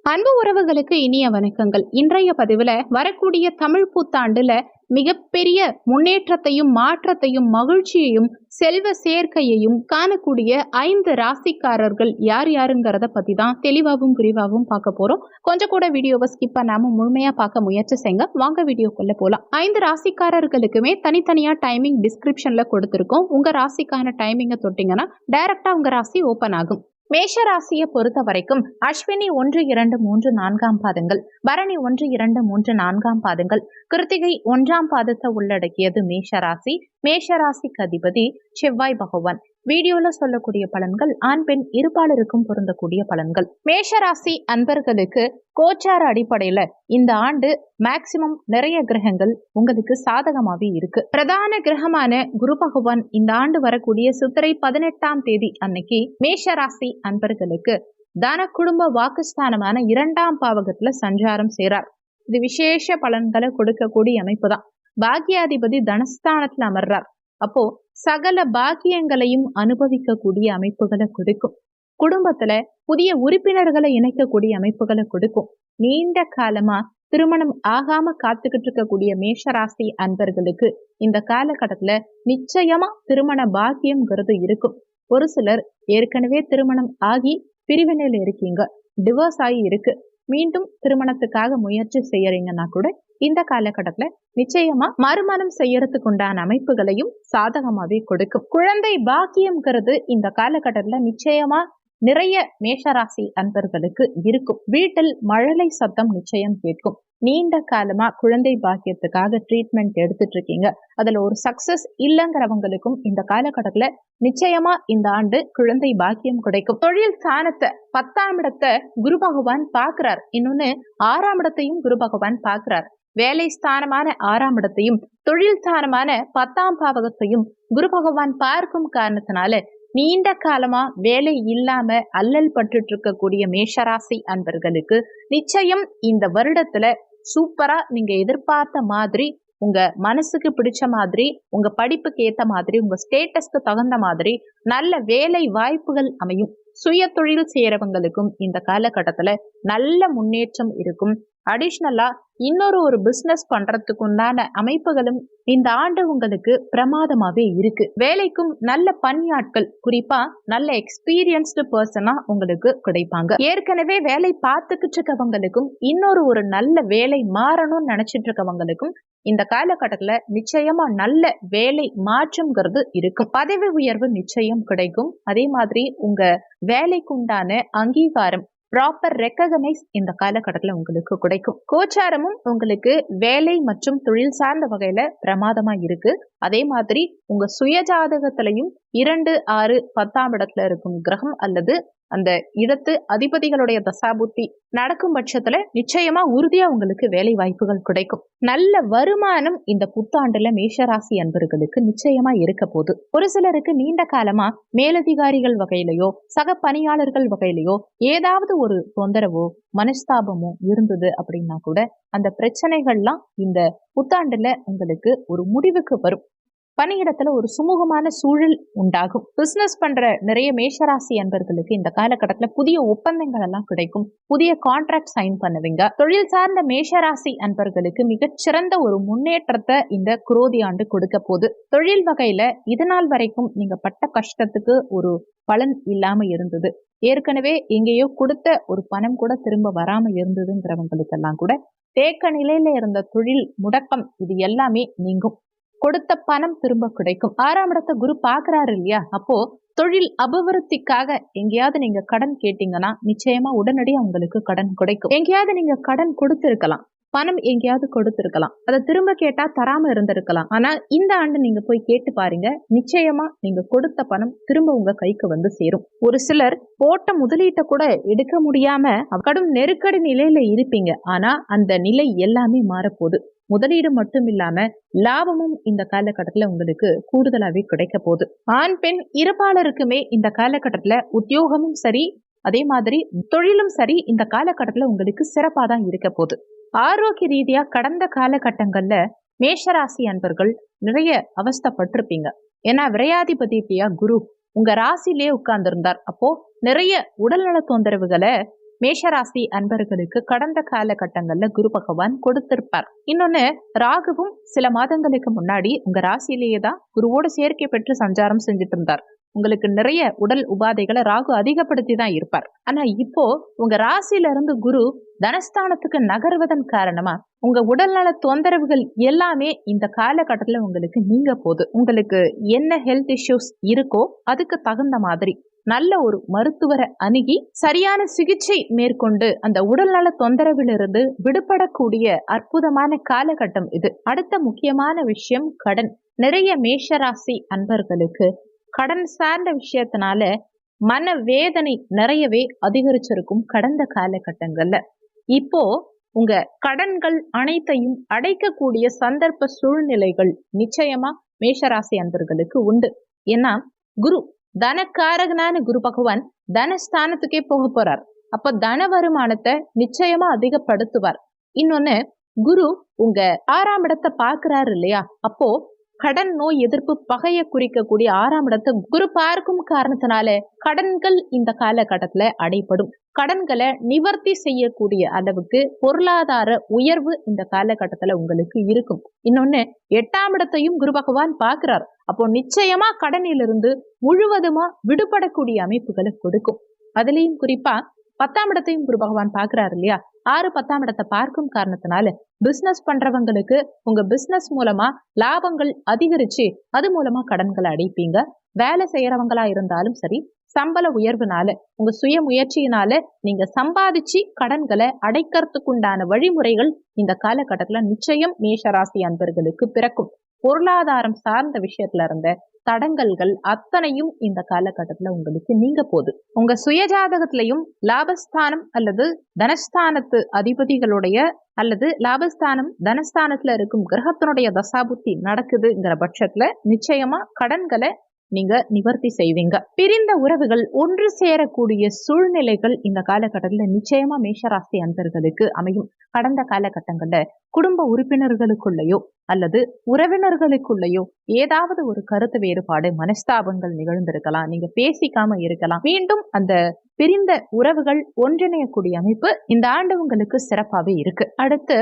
அன்பு உறவுகளுக்கு இனிய வணக்கங்கள். இன்றைய பதிவுல வரக்கூடிய தமிழ் புத்தாண்டுல மிகப்பெரிய முன்னேற்றத்தையும் மாற்றத்தையும் மகிழ்ச்சியையும் செல்வ சேர்க்கையையும் காணக்கூடிய 5 ராசிக்காரர்கள் யார் யாருங்கிறத பத்தி தான் தெளிவாகவும் விரிவாகவும் பார்க்க போறோம். கொஞ்சம் கூட வீடியோவை ஸ்கிப் பண்ணாம முழுமையா பார்க்க முயற்சி செய்யுங்க. வாங்க வீடியோக்குள்ள போலாம். 5 ராசிக்காரர்களுக்குமே தனித்தனியா டைமிங் டிஸ்கிரிப்ஷன்ல கொடுத்திருக்கோம். உங்க ராசிக்கான டைமிங்கை தொட்டீங்கன்னா டைரக்டா உங்க ராசி ஓபன் ஆகும். மேஷ ராசியை பொறுத்த வரைக்கும் அஸ்வினி 1, 2, 3, 4ஆம் பாதங்கள், பரணி 1, 2, 3, 4ஆம் பாதங்கள், கிருத்திகை 1ஆம் பாதத்தை உள்ளடக்கியது மேஷ ராசி. மேஷ ராசிக்கு அதிபதி செவ்வாய் பகவான். வீடியோல சொல்லக்கூடிய பலன்கள் ஆண் பெண் இருபாலருக்கும் பொருந்தக்கூடிய பலன்கள். மேஷ ராசி அன்பர்களுக்கு கோச்சார அடிப்படையில இந்த ஆண்டு மேக்சிமம் நிறைய கிரகங்கள் உங்களுக்கு சாதகமாவே இருக்கு. பிரதான கிரகமான குரு பகவான் இந்த ஆண்டு வரக்கூடிய சித்திரை 18ஆம் தேதி அன்னைக்கு மேஷ ராசி அன்பர்களுக்கு தன குடும்ப வாக்குஸ்தானமான 2ஆம் பாவகத்துல சஞ்சாரம் செய்றார். இது விசேஷ பலன்களை கொடுக்கக்கூடிய அமைப்பு தான். பாக்கியாதிபதி தனஸ்தானத்துல அமர்றார். அப்போ சகல பாக்கியங்களையும் அனுபவிக்கக்கூடிய அமைப்புகளை கொடுக்கும். குடும்பத்துல புதிய உறுப்பினர்களை இணைக்கக்கூடிய அமைப்புகளை கொடுக்கும். நீண்ட காலமா திருமணம் ஆகாம காத்துக்கிட்டு இருக்கக்கூடிய மேஷராசி அன்பர்களுக்கு இந்த காலகட்டத்துல நிச்சயமா திருமண பாக்கியம்ங்கிறது இருக்கும். ஒரு சிலர் ஏற்கனவே திருமணம் ஆகி பிரிவினையில இருக்கீங்க, டிவோர்ஸ் ஆகி இருக்கு, மீண்டும் திருமணத்துக்காக முயற்சி செய்யறீங்கன்னா கூட இந்த காலகட்டத்துல நிச்சயமா மறுமணம் செய்யறதுக்கு உண்டான அமைப்புகளையும் சாதகமாவே கொடுக்கும். குழந்தை பாக்கியம்ங்கிறது இந்த காலகட்டத்துல நிச்சயமா நிறைய மேஷராசி அன்பர்களுக்கு இருக்கும். வீட்டில் மழலை சத்தம் நிச்சயம் கேட்கும். நீண்ட காலமா குழந்தை பாக்கியத்துக்காக ட்ரீட்மெண்ட் எடுத்துட்டு இருக்கீங்க, அதுல ஒரு சக்சஸ் இல்லைங்கிறவங்களுக்கும் இந்த காலகட்டத்துல நிச்சயமா இந்த ஆண்டு குழந்தை பாக்கியம் கிடைக்கும். தொழில் ஸ்தானத்தை 10ஆம் இடத்தை குரு பகவான் பாக்குறார். இன்னொன்னு 6ஆம் இடத்தையும் குரு பகவான் பாக்குறார். வேலை ஸ்தானமான 6ஆம் இடத்தையும் தொழில் ஸ்தானமான 10ஆம் பாவகத்தையும் குரு பகவான் பார்க்கும் காரணத்தினால நீண்ட காலமா வேலை இல்லாம அல்லல் பட்டுட்டு இருக்கக்கூடிய மேஷராசி அன்பர்களுக்கு நிச்சயம் இந்த வருடத்துல சூப்பரா நீங்க எதிர்பார்த்த மாதிரி, உங்க மனசுக்கு பிடிச்ச மாதிரி, உங்க படிப்புக்கு ஏத்த மாதிரி, உங்க ஸ்டேட்டஸ்க்கு தகுந்த மாதிரி நல்ல வேலை வாய்ப்புகள் அமையும். சுய தொழில் செய்யறவங்களுக்கும் இந்த காலகட்டத்துல நல்ல முன்னேற்றம் இருக்கும். அடிஷ்னலா இன்னொரு பிசினஸ் பண்றதுக்கு உண்டான அமைப்புகளும் இந்த ஆண்டு உங்களுக்கு பிரமாதமாவே இருக்கு. வேலைக்கும் நல்ல பணியாட்கள், குறிப்பா நல்ல எக்ஸ்பீரியன்ஸ்டு பர்சனா உங்களுக்கு கிடைப்பாங்க. ஏற்கனவே வேலை பார்த்துக்கிட்டு இருக்கவங்களுக்கும் இன்னொரு நல்ல வேலை மாறணும்னு நினைச்சிட்டு இருக்கவங்களுக்கும் இந்த காலகட்டத்துல நிச்சயமா நல்ல வேலை மாற்றம்ங்கிறது இருக்கும். பதவி உயர்வு நிச்சயம் கிடைக்கும். அதே மாதிரி உங்க வேலைக்கு உண்டான அங்கீகாரம், ப்ராப்பர் ரெக்கக்னைஸ் இந்த காலகட்டத்துல உங்களுக்கு கிடைக்கும். கோச்சாரமும் உங்களுக்கு வேலை மற்றும் தொழில் சார்ந்த வகையில பிரமாதமா இருக்கு. அதே மாதிரி உங்க சுயஜாதகத்திலையும் 2, 6, 10ஆம் இடத்துல இருக்கும் கிரகம் அல்லது அந்த இடத்து அதிபதிகளுடைய தசாபுத்தி நடக்கும் பட்சத்துல நிச்சயமா உறுதியா உங்களுக்கு வேலை வாய்ப்புகள் கிடைக்கும். நல்ல வருமானம் இந்த புத்தாண்டுல மேஷராசி அன்பர்களுக்கு நிச்சயமா இருக்க போகுது. ஒரு சிலருக்கு நீண்ட காலமா மேலதிகாரிகள் வகையிலையோ சக பணியாளர்கள் வகையிலையோ ஏதாவது ஒரு தொந்தரவோ மனஸ்தாபமோ இருந்தது அப்படின்னா கூட அந்த பிரச்சனைகள்லாம் இந்த புத்தாண்டுல உங்களுக்கு ஒரு முடிவுக்கு வரும். பணியிடத்துல ஒரு சுமூகமான சூழல் உண்டாகும். பிசினஸ் பண்ற நிறைய மேஷராசி அன்பர்களுக்கு இந்த காலகட்டத்துல புதிய ஒப்பந்தங்கள் எல்லாம் கிடைக்கும். புதிய கான்ட்ராக்ட் சைன் பண்ணுவீங்க. தொழில் சார்ந்த மேஷராசி அன்பர்களுக்கு மிகச்சிறந்த ஒரு முன்னேற்றத்தை இந்த குரோதி ஆண்டு கொடுக்க போகுது. தொழில் வகையில இதுநாள் வரைக்கும் நீங்க பட்ட கஷ்டத்துக்கு ஒரு பலன் இல்லாம இருந்தது, ஏற்கனவே எங்கேயோ கொடுத்த ஒரு பணம் கூட திரும்ப வராம இருந்ததுங்கிறவங்களுக்கு எல்லாம் கூட தேக்க நிலையில இருந்த தொழில் முடக்கம் இது எல்லாமே நீங்கும். கொடுத்த பணம் திரும்ப கிடைக்கும். 6ஆம் இடத்தை குரு பாக்குறாரு இல்லையா, அப்போ தொழில் அபிவிருத்திக்காக எங்கேயாவது நீங்க கடன் கேட்டீங்கன்னா நிச்சயமா உடனடியாக உங்களுக்கு கடன் கிடைக்கும். எங்கேயாவது நீங்க கடன் கொடுத்திருக்கலாம், பணம் எங்கேயாவது கொடுத்திருக்கலாம், அதை திரும்ப கேட்டா தராம இருந்திருக்கலாம். ஆனா இந்த ஆண்டு நீங்க போய் கேட்டு பாருங்க, நிச்சயமா நீங்க கொடுத்த பணம் திரும்ப உங்க கைக்கு வந்து சேரும். ஒரு சிலர் போட்ட முதலீட்டை கூட எடுக்க முடியாம கடும் நெருக்கடி நிலையில இருப்பீங்க. ஆனா அந்த நிலை எல்லாமே மாறப்போகுது. முதலீடு மட்டும் இல்லாம லாபமும் இந்த காலகட்டத்துல உங்களுக்கு கூடுதலாவே கிடைக்க போகுது. ஆண் பெண் இருபாலருக்குமே இந்த காலகட்டத்துல உத்தியோகமும் சரி, அதே மாதிரி தொழிலும் சரி இந்த காலகட்டத்துல உங்களுக்கு சிறப்பா தான் இருக்க போகுது. ஆரோக்கிய ரீதியா கடந்த காலகட்டங்கள்ல மேஷராசி அன்பர்கள் நிறைய அவஸ்தைப்பட்டிருப்பீங்க. ஏன்னா விரையாதிபதியா குரு உங்க ராசிலேயே உட்கார்ந்து இருந்தார். அப்போ நிறைய உடல்நல தொந்தரவுகளை மேஷராசி அன்பர்களுக்கு கடந்த காலகட்டங்கள்ல குரு பகவான் கொடுத்திருப்பார். இன்னொன்னு, ராகுவும் சில மாதங்களுக்கு முன்னாடி உங்க ராசியிலேயே தான் குருவோட சேர்க்கை பெற்று சஞ்சாரம் செஞ்சுட்டு இருந்தார். உங்களுக்கு நிறைய உடல் உபாதைகளை ராகு அதிகப்படுத்தி தான் இருப்பார். ஆனா இப்போ உங்க ராசியில இருந்து குரு தனஸ்தானத்துக்கு நகர்வதன் காரணமா உங்க உடல்நல தொந்தரவுகள் எல்லாமே இந்த காலகட்டத்துல உங்களுக்கு நீங்க போகுது. உங்களுக்கு என்ன ஹெல்த் இஷ்யூஸ் இருக்கோ அதுக்கு தகுந்த மாதிரி நல்ல ஒரு மருத்துவரை அணுகி சரியான சிகிச்சை மேற்கொண்டு அந்த உடல்நல தொந்தரவிலிருந்து விடுபடக்கூடிய அற்புதமான காலகட்டம் இது. அடுத்த முக்கியமான விஷயம் கடன். நிறைய மேஷராசி அன்பர்களுக்கு கடன் சார்ந்த விஷயத்தினால மன வேதனை நிறையவே அதிகரிச்சிருக்கும் கடந்த காலகட்டங்கள்ல. இப்போ உங்க கடன்கள் அனைத்தையும் அடைக்கக்கூடிய சந்தர்ப்ப சூழ்நிலைகள் நிச்சயமா மேஷராசி அன்பர்களுக்கு உண்டு. ஏன்னா குரு தனக்காரகனான குரு பகவான் தனஸ்தானத்துக்கே போக போறார். அப்ப தன வருமானத்தை நிச்சயமா அதிகப்படுத்துவார். இன்னொன்னு, குரு உங்க 6ஆம் இடத்தை பாக்குறாரு இல்லையா, அப்போ கடன் நோய் எதிர்ப்பு பகையை குறிக்கக்கூடிய 6ஆம் இடத்தை குரு பார்க்கும் காரணத்தினால கடன்கள் இந்த காலகட்டத்துல அடைபடும். கடன்களை நிவர்த்தி செய்யக்கூடிய அளவுக்கு பொருளாதார உயர்வு இந்த காலகட்டத்துல உங்களுக்கு இருக்கும். இன்னொன்னு, 8ஆம் இடத்தையும் குரு பகவான் பார்க்கிறார். அப்போ நிச்சயமா கடனிலிருந்து முழுவதுமா விடுபடக்கூடிய அமைப்புகளை கொடுக்கும். அதுலயும் குறிப்பா 10ஆம் இடத்தையும் குரு பகவான் பார்க்கிறாரு இல்லையா, 6, 10ஆம் இடத்தை பார்க்கும் காரணத்தினால பிசினஸ் பண்றவங்களுக்கு உங்க பிசினஸ் மூலமா லாபங்கள் அதிகரிச்சு அது மூலமா கடன்களை அடைப்பீங்க. வேலை செய்யறவங்களா இருந்தாலும் சரி, சம்பள உயர்வுனால உங்க சுய முயற்சியினால நீங்க சம்பாதிச்சு கடன்களை அடைக்கிறதுக்குண்டான வழிமுறைகள் இந்த காலகட்டத்துல நிச்சயம் மேஷராசி அன்பர்களுக்கு பிறக்கும். பொருளாதாரம் சார்ந்த விஷயத்துல இருந்த தடங்கல்கள் அத்தனையும் இந்த காலகட்டத்துல உங்களுக்கு நீங்க போகுது. உங்க சுயஜாதகத்திலையும் லாபஸ்தானம் அல்லது தனஸ்தானத்து அதிபதிகளுடைய அல்லது லாபஸ்தானம் தனஸ்தானத்துல இருக்கும் கிரகத்தினுடைய தசாபுத்தி நடக்குதுங்கிற பட்சத்துல நிச்சயமா கடன்களை நீங்க நிவர்த்தி செய்வீங்க. பிரிந்த உறவுகள் ஒன்று சேரக்கூடிய சூழ்நிலைகள் இந்த காலகட்டத்துல நிச்சயமா மேஷராசி அன்பர்களுக்கு அமையும். கடந்த காலகட்டங்கள்ல குடும்ப உறுப்பினர்களுக்குள்ளேயோ அல்லது உறவினர்களுக்குள்ளேயோ ஏதாவது ஒரு கருத்து வேறுபாடு, மனஸ்தாபங்கள் நிகழ்ந்திருக்கலாம். நீங்க பேசிக்காம இருக்கலாம். மீண்டும் அந்த பிரிந்த உறவுகள் ஒன்றிணையக்கூடிய அமைப்பு இந்த ஆண்டு உங்களுக்கு சிறப்பாவே இருக்கு. அடுத்து,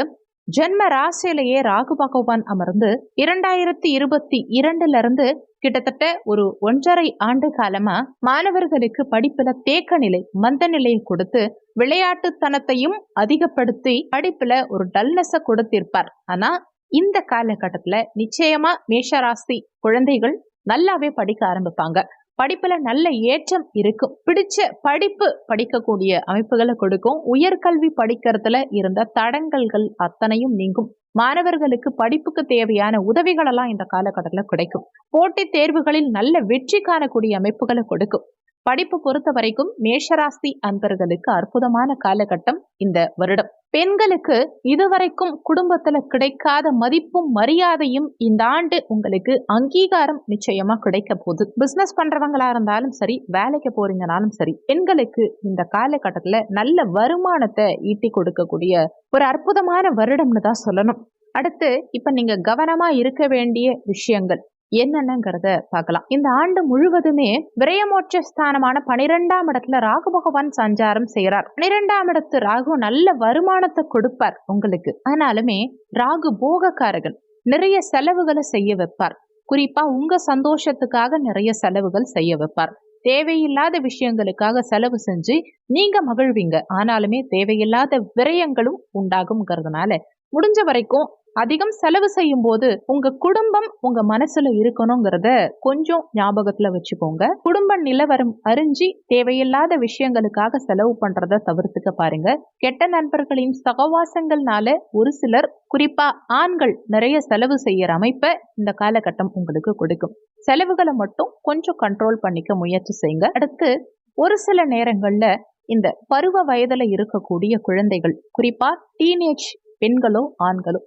ஜென்ம ராசியிலேயே ராகு பகவான் அமர்ந்து 2022 இருந்து கிட்டத்தட்ட ஒரு 1.5 ஆண்டு காலமா மாணவர்களுக்கு படிப்புல தேக்க நிலை, மந்த நிலையை கொடுத்து விளையாட்டுத்தனத்தையும் அதிகப்படுத்தி படிப்புல ஒரு டல்னஸ கொடுத்திருப்பார். ஆனா இந்த காலகட்டத்துல நிச்சயமா மேஷராசி குழந்தைகள் நல்லாவே படிக்க ஆரம்பிப்பாங்க. படிப்புல நல்ல ஏற்றம் இருக்கும். பிடிச்ச படிப்பு படிக்கக்கூடிய அமைப்புகளை கொடுக்கும். உயர்கல்வி படிக்கிறதுல இருந்த தடங்கல்கள் அத்தனையும் நீங்கும். மாணவர்களுக்கு படிப்புக்கு தேவையான உதவிகள் எல்லாம் இந்த காலகட்டத்துல கிடைக்கும். போட்டித் தேர்வுகளில் நல்ல வெற்றி காணக்கூடிய அமைப்புகளை கொடுக்கும். படிப்பு பொறுத்த வரைக்கும் மேஷராசி அன்பர்களுக்கு அற்புதமான காலகட்டம் இந்த வருடம். பெண்களுக்கு இதுவரைக்கும் குடும்பத்துல கிடைக்காத மதிப்பும் மரியாதையும் இந்த ஆண்டு உங்களுக்கு அங்கீகாரம் நிச்சயமா கிடைக்க போகுது. பிசினஸ் பண்றவங்களா இருந்தாலும் சரி, வேலைக்கு போறீங்கனாலும் சரி, பெண்களுக்கு இந்த காலகட்டத்துல நல்ல வருமானத்தை ஈட்டி கொடுக்கக்கூடிய ஒரு அற்புதமான வருடம்னு தான் சொல்லணும். அடுத்து, இப்ப நீங்க கவனமா இருக்க வேண்டிய விஷயங்கள் என்னென்னங்கிறத பார்க்கலாம். இந்த ஆண்டு முழுவதுமே விரயமோட்ச ஸ்தானமான 12ஆம் இடத்துல ராகு பகவான் சஞ்சாரம் செய்யறார். 12ஆம் இடத்து ராகு நல்ல வருமானத்தை கொடுப்பார் உங்களுக்கு. ஆனாலுமே ராகு போகக்காரகன், நிறைய செலவுகளை செய்ய வைப்பார். குறிப்பா உங்க சந்தோஷத்துக்காக நிறைய செலவுகள் செய்ய வைப்பார். தேவையில்லாத விஷயங்களுக்காக செலவு செஞ்சு நீங்க மகிழ்வீங்க. ஆனாலுமே தேவையில்லாத விரயங்களும் உண்டாகும்ங்கிறதுனால முடிஞ்ச வரைக்கும் அதிகம் செலவு செய்யும் போது உங்க குடும்பம் உங்க மனசுல இருக்கணுங்கிறத கொஞ்சம் ஞாபகத்துல வச்சுக்கோங்க. குடும்ப நிலவரம் அறிஞ்சு தேவையில்லாத விஷயங்களுக்காக செலவு பண்றத தவிர்த்துக்க பாருங்க. கெட்ட நண்பர்களின் சகவாசங்கள்னால ஒரு சிலர், குறிப்பா ஆண்கள், நிறைய செலவு செய்யற அமைப்பை இந்த காலகட்டம் உங்களுக்கு கொடுக்கும். செலவுகளை மட்டும் கொஞ்சம் கண்ட்ரோல் பண்ணிக்க முயற்சி செய்யுங்க. அடுத்து, ஒரு சில நேரங்கள்ல இந்த பருவ வயதுல இருக்கக்கூடிய குழந்தைகள், குறிப்பா டீனேஜ் பெண்களோ ஆண்களோ,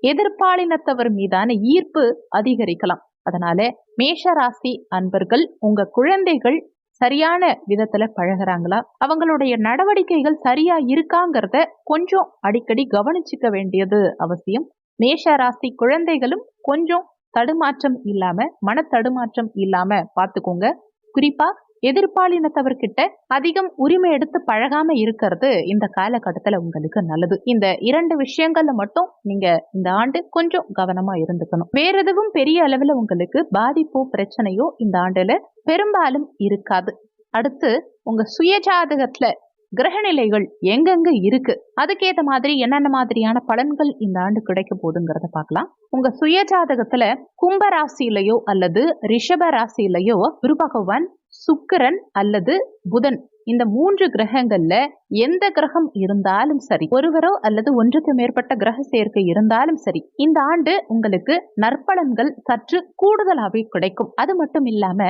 எதிர்பாலினத்தவர் மீதான ஈர்ப்பு அதிகரிக்கலாம். அதனால மேஷராசி அன்பர்கள், உங்க குழந்தைகள் சரியான விதத்துல பழகுறாங்களா, அவங்களுடைய நடவடிக்கைகள் சரியா இருக்காங்கிறத கொஞ்சம் அடிக்கடி கவனிச்சுக்க வேண்டியது அவசியம். மேஷராசி குழந்தைகளும் கொஞ்சம் தடுமாற்றம் இல்லாம, மன தடுமாற்றம் இல்லாம பாத்துக்கோங்க. குறிப்பா எதிர்பாலினத்தவர்கிட்ட அதிகம் உரிமை எடுத்து பழகாம இருக்கிறது இந்த காலகட்டத்துல உங்களுக்கு நல்லது. இந்த 2 விஷயங்கள்ல மட்டும் நீங்க இந்த ஆண்டு கொஞ்சம் கவனமா இருந்துக்கணும். வேற எதுவும் பெரிய அளவுல உங்களுக்கு பாதிப்போ பிரச்சனையோ இந்த ஆண்டுல பெரும்பாலும் இருக்காது. அடுத்து உங்க சுயஜாதகத்துல கிரகநிலைகள் எங்கெங்க இருக்கு, அதுக்கேத்த மாதிரி என்னென்ன மாதிரியான பலன்கள் இந்த ஆண்டு கிடைக்க போகுதுங்கிறத பார்க்கலாம். உங்க சுயஜாதகத்துல கும்ப ராசியிலையோ அல்லது ரிஷப ராசியிலையோ குரு பகவான், சுக்கிரன் அல்லது புதன், இந்த 3 கிரகங்கள்ல எந்த கிரகம் இருந்தாலும் சரி, ஒருவரோ அல்லது ஒன்றுக்கு மேற்பட்ட கிரக சேர்க்கை இருந்தாலும் சரி, இந்த ஆண்டு உங்களுக்கு நற்பலன்கள் சற்று கூடுதலாவே கிடைக்கும். அது மட்டும் இல்லாம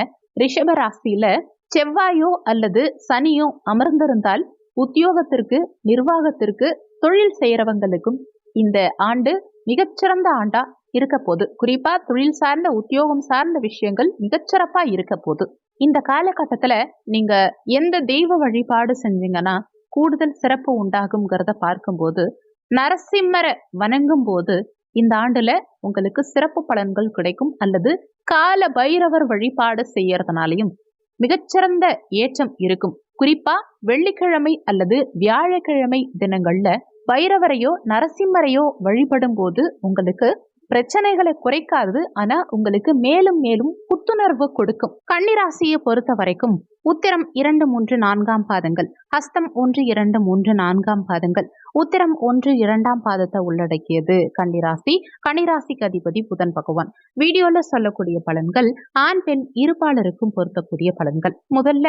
ரிஷப ராசியில செவ்வாயோ அல்லது சனியோ அமர்ந்திருந்தால் உத்தியோகத்திற்கு, நிர்வாகத்திற்கு, தொழில் செய்யறவங்களுக்கும் இந்த ஆண்டு மிகச்சிறந்த ஆண்டா இருக்க போது. குறிப்பா தொழில் சார்ந்த, உத்தியோகம் சார்ந்த விஷயங்கள் மிகச்சிறப்பா இருக்க போது. இந்த காலகட்டத்துல நீங்க எந்த தெய்வ வழிபாடு செஞ்சீங்கன்னா கூடுதல் சிறப்பு உண்டாகுங்கிறத பார்க்கும்போது, நரசிம்மரை வணங்கும் போது இந்த ஆண்டுல உங்களுக்கு சிறப்பு பலன்கள் கிடைக்கும். அல்லது கால பைரவர் வழிபாடு செய்யறதுனாலையும் மிகச்சிறந்த ஏற்றம் இருக்கும். குறிப்பா வெள்ளிக்கிழமை அல்லது வியாழக்கிழமை தினங்கள்ல பைரவரையோ நரசிம்மரையோ வழிபடும் போது உங்களுக்கு பிரச்சனைகளை குறைக்காது, ஆனா உங்களுக்கு மேலும் மேலும் புத்துணர்வு கொடுக்கும். கன்னிராசியை பொறுத்த வரைக்கும் உத்திரம் 2, 3, 4ஆம் பாதங்கள், ஹஸ்தம் 1, 2, 3, 4ஆம் பாதங்கள், உத்திரம் 1, 2ஆம் பாதத்தை உள்ளடக்கியது கன்னிராசி. கன்னிராசிக்கு அதிபதி புதன் பகவான். வீடியோல சொல்லக்கூடிய பலன்கள் ஆண் பெண் இருபாலருக்கும் பொருத்தக்கூடிய பலன்கள். முதல்ல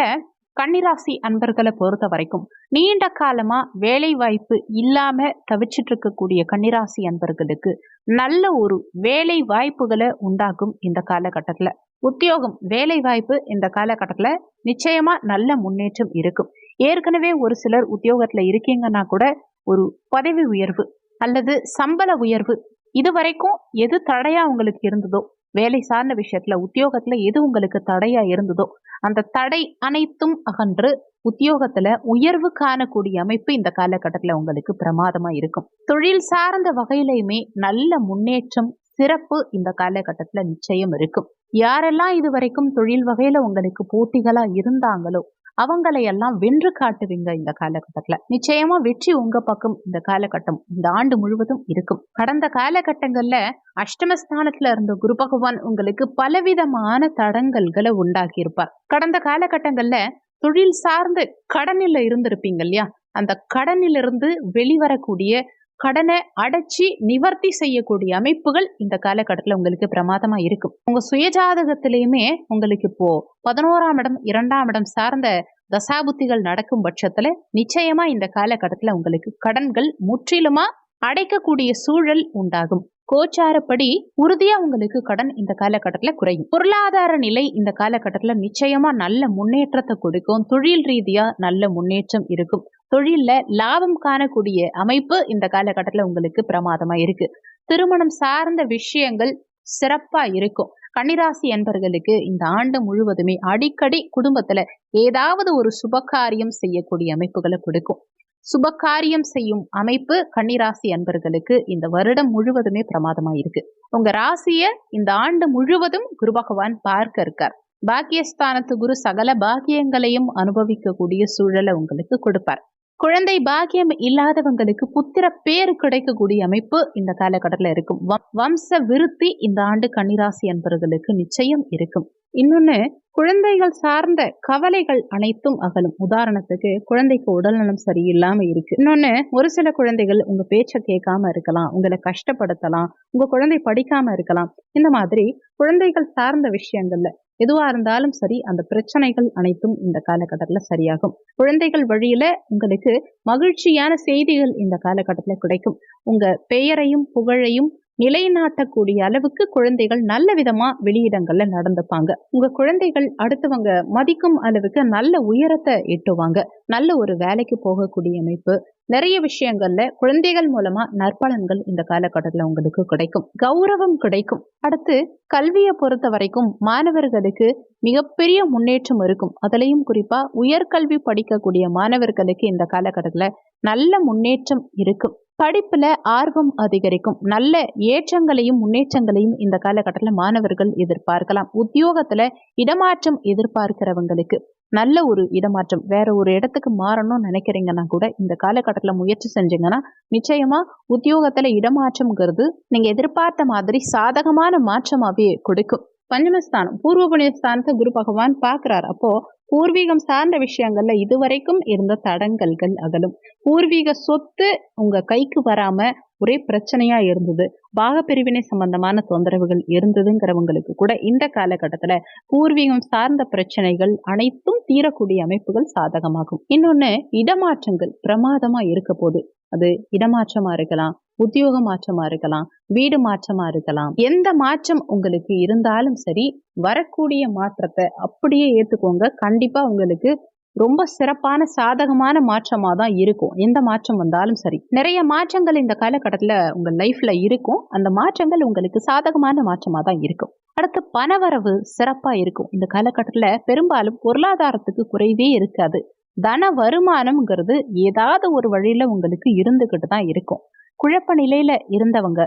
கன்னிராசி அன்பர்களை பொறுத்த வரைக்கும் நீண்ட காலமா வேலை வாய்ப்பு இல்லாம தவிச்சிட்டு இருக்கக்கூடிய கன்னிராசி அன்பர்களுக்கு நல்ல ஒரு வேலை வாய்ப்புகளை உண்டாகும். இந்த காலகட்டத்துல உத்தியோகம், வேலை வாய்ப்பு இந்த காலகட்டத்துல நிச்சயமா நல்ல முன்னேற்றம் இருக்கும். ஏற்கனவே ஒரு சிலர் உத்தியோகத்துல இருக்கீங்கன்னா கூட ஒரு பதவி உயர்வு அல்லது சம்பள உயர்வு, இதுவரைக்கும் எது தடையா உங்களுக்கு இருந்ததோ, வேலை சார்ந்த விஷயத்துல உத்தியோகத்துல எது உங்களுக்கு தடையா இருந்ததோ அந்த தடை அனைத்தும் அகன்று உத்தியோகத்துல உயர்வு காணக்கூடிய அமைப்பு இந்த காலகட்டத்துல உங்களுக்கு பிரமாதமா இருக்கும். தொழில் சார்ந்த வகையிலையுமே நல்ல முன்னேற்றம், சிறப்பு இந்த காலகட்டத்துல நிச்சயம் இருக்கும். யாரெல்லாம் இதுவரைக்கும் தொழில் வகையில உங்களுக்கு போட்டிகளா இருந்தாங்களோ அவங்களையெல்லாம் வென்று காட்டுவீங்க. இந்த காலகட்டத்துல நிச்சயமா வெற்றி உங்க பக்கம் இந்த காலகட்டம், இந்த ஆண்டு முழுவதும் இருக்கும். கடந்த காலகட்டங்கள்ல அஷ்டமஸ்தானத்துல இருந்த குரு பகவான் உங்களுக்கு பலவிதமான தடங்கல்களை உண்டாக்கி இருப்பார். கடந்த காலகட்டங்கள்ல தொழில் சார்ந்து கடனில் இருந்திருப்பீங்க இல்லையா, அந்த கடனிலிருந்து வெளிவரக்கூடிய, கடனை அடைச்சி நிவர்த்தி செய்யக்கூடிய அமைப்புகள் இந்த காலகட்டத்தில் உங்களுக்கு பிரமாதமா இருக்கும். உங்க சுயஜாதகத்திலையுமே உங்களுக்கு இப்போ 11ஆம் இடம், 2ஆம் இடம் சார்ந்த தசாபுத்திகள் நடக்கும் பட்சத்துல நிச்சயமா இந்த காலகட்டத்துல உங்களுக்கு கடன்கள் முற்றிலுமா அடைக்கக்கூடிய சூழல் உண்டாகும். கோச்சாரப்படி உறுதியா உங்களுக்கு கடன் இந்த காலகட்டத்துல குறையும். பொருளாதார நிலை இந்த காலகட்டத்துல நிச்சயமா நல்ல முன்னேற்றத்தை கொடுக்கும். தொழில் ரீதியா நல்ல முன்னேற்றம் இருக்கும். தொழில்ல லாபம் காணக்கூடிய அமைப்பு இந்த காலகட்டத்துல உங்களுக்கு பிரமாதமா இருக்கு. திருமணம் சார்ந்த விஷயங்கள் சிறப்பா இருக்கும். கன்னிராசி என்பர்களுக்கு இந்த ஆண்டு முழுவதுமே அடிக்கடி குடும்பத்துல ஏதாவது ஒரு சுபகாரியம் செய்யக்கூடிய அமைப்புகளை கொடுக்கும். சுபகாரியம் செய்யும் அமைப்பு கன்னிராசி அன்பர்களுக்கு இந்த வருடம் முழுவதுமே பிரமாதமா இருக்கு. உங்க ராசிய இந்த ஆண்டு முழுவதும் குரு பகவான் பார்க்க இருக்கார். பாக்கியஸ்தானத்து குரு சகல பாக்கியங்களையும் அனுபவிக்கக்கூடிய சூழலை உங்களுக்கு கொடுப்பார். குழந்தை பாக்கியம் இல்லாதவங்களுக்கு புத்திர பேரு கிடைக்கக்கூடிய அமைப்பு இந்த காலகட்டத்தில் இருக்கும். வம்ச விருத்தி இந்த ஆண்டு கன்னிராசி அன்பர்களுக்கு நிச்சயம் இருக்கும். இன்னொன்னு, குழந்தைகள் சார்ந்த கவலைகள் அனைத்தும் அகலும். உதாரணத்துக்கு, குழந்தைக்கு உடல்நலம் சரியில்லாம இருக்கு. இன்னொன்னு, ஒரு சில குழந்தைகள் உங்க பேச்ச கேட்காம இருக்கலாம், உங்களை கஷ்டப்படுத்தலாம், உங்க குழந்தை படிக்காம இருக்கலாம். இந்த மாதிரி குழந்தைகள் சார்ந்த விஷயங்கள்ல எதுவா இருந்தாலும் சரி, அந்த பிரச்சனைகள் அனைத்தும் இந்த காலகட்டத்துல சரியாகும். குழந்தைகள் வழியில உங்களுக்கு மகிழ்ச்சியான செய்திகள் இந்த காலகட்டத்துல கிடைக்கும். உங்க பெயரையும் புகழையும் நிலைநாட்டக்கூடிய அளவுக்கு குழந்தைகள் நல்ல விதமா வெளியிடங்கள்ல நடந்துப்பாங்க. உங்க குழந்தைகள் அடுத்தவங்க மதிக்கும் அளவுக்கு நல்ல உயரத்தை எட்டுவாங்க. நல்ல ஒரு வேலைக்கு போகக்கூடிய அமைப்பு, நிறைய விஷயங்கள்ல குழந்தைகள் மூலமா நற்பலன்கள் இந்த காலகட்டத்துல உங்களுக்கு கிடைக்கும். கௌரவம் கிடைக்கும். அடுத்து, கல்வியை பொறுத்த வரைக்கும் மாணவர்களுக்கு மிகப்பெரிய முன்னேற்றம் இருக்கும். அதுலயும் குறிப்பா உயர்கல்வி படிக்கக்கூடிய மாணவர்களுக்கு இந்த காலகட்டத்துல நல்ல முன்னேற்றம் இருக்கும். படிப்புல ஆர்வம் அதிகரிக்கும். நல்ல ஏற்றங்களையும் முன்னேற்றங்களையும் இந்த காலகட்டத்தில் மாணவர்கள் எதிர்பார்க்கலாம். உத்தியோகத்துல இடமாற்றம் எதிர்பார்க்கிறவங்களுக்கு நல்ல ஒரு இடமாற்றம், வேற ஒரு இடத்துக்கு மாறணும்னு நினைக்கிறீங்கன்னா கூட இந்த காலகட்டத்தில் முயற்சி செஞ்சீங்கன்னா நிச்சயமா உத்தியோகத்துல இடமாற்றம்ங்கிறது நீங்க எதிர்பார்த்த மாதிரி சாதகமான மாற்றமாவே கொடுக்கும். பஞ்சமஸ்தானம், பூர்வ புண்ணிய ஸ்தானத்தை குரு பகவான் பார்க்கிறார். அப்போ பூர்வீகம் சார்ந்த விஷயங்கள்ல இதுவரைக்கும் இருந்த தடங்கல்கள் அகலும். பூர்வீக சொத்து உங்க கைக்கு வராம ஒரே பிரச்சனையா இருந்தது, பாகப்பிரிவினை சம்பந்தமான தொந்தரவுகள் இருந்ததுங்கிறவங்களுக்கு கூட இந்த காலகட்டத்துல பூர்வீகம் சார்ந்த பிரச்சனைகள் அனைத்தும் தீரக்கூடிய அமைப்புகள் சாதகமாகும். இன்னொன்னு, இடமாற்றங்கள் பிரமாதமா இருக்க போது. அது இடமாற்றமா இருக்கலாம், உத்தியோக மாற்றமா இருக்கலாம், வீடு மாற்றமா இருக்கலாம். எந்த மாற்றம் உங்களுக்கு இருந்தாலும் சரி, வரக்கூடிய மாற்றத்தை அப்படியே ஏத்துக்கோங்க. கண்டிப்பா உங்களுக்கு ரொம்ப சிறப்பான சாதகமான மாற்றமா தான் இருக்கும். எந்த மாற்றம் வந்தாலும் சரி, நிறைய மாற்றங்கள் இந்த காலகட்டத்துல உங்க லைஃப்ல இருக்கும். அந்த மாற்றங்கள் உங்களுக்கு சாதகமான மாற்றமா தான் இருக்கும். அடுத்து, பணவரவு சிறப்பா இருக்கும். இந்த காலகட்டத்துல பெரும்பாலும் பொருளாதாரத்துக்கு குறைவே இருக்காது. தன வருமானம்ங்கிறது ஏதாவது ஒரு வழியில உங்களுக்கு இருந்துகிட்டு தான் இருக்கும். குழப்ப நிலையில இருந்தவங்க,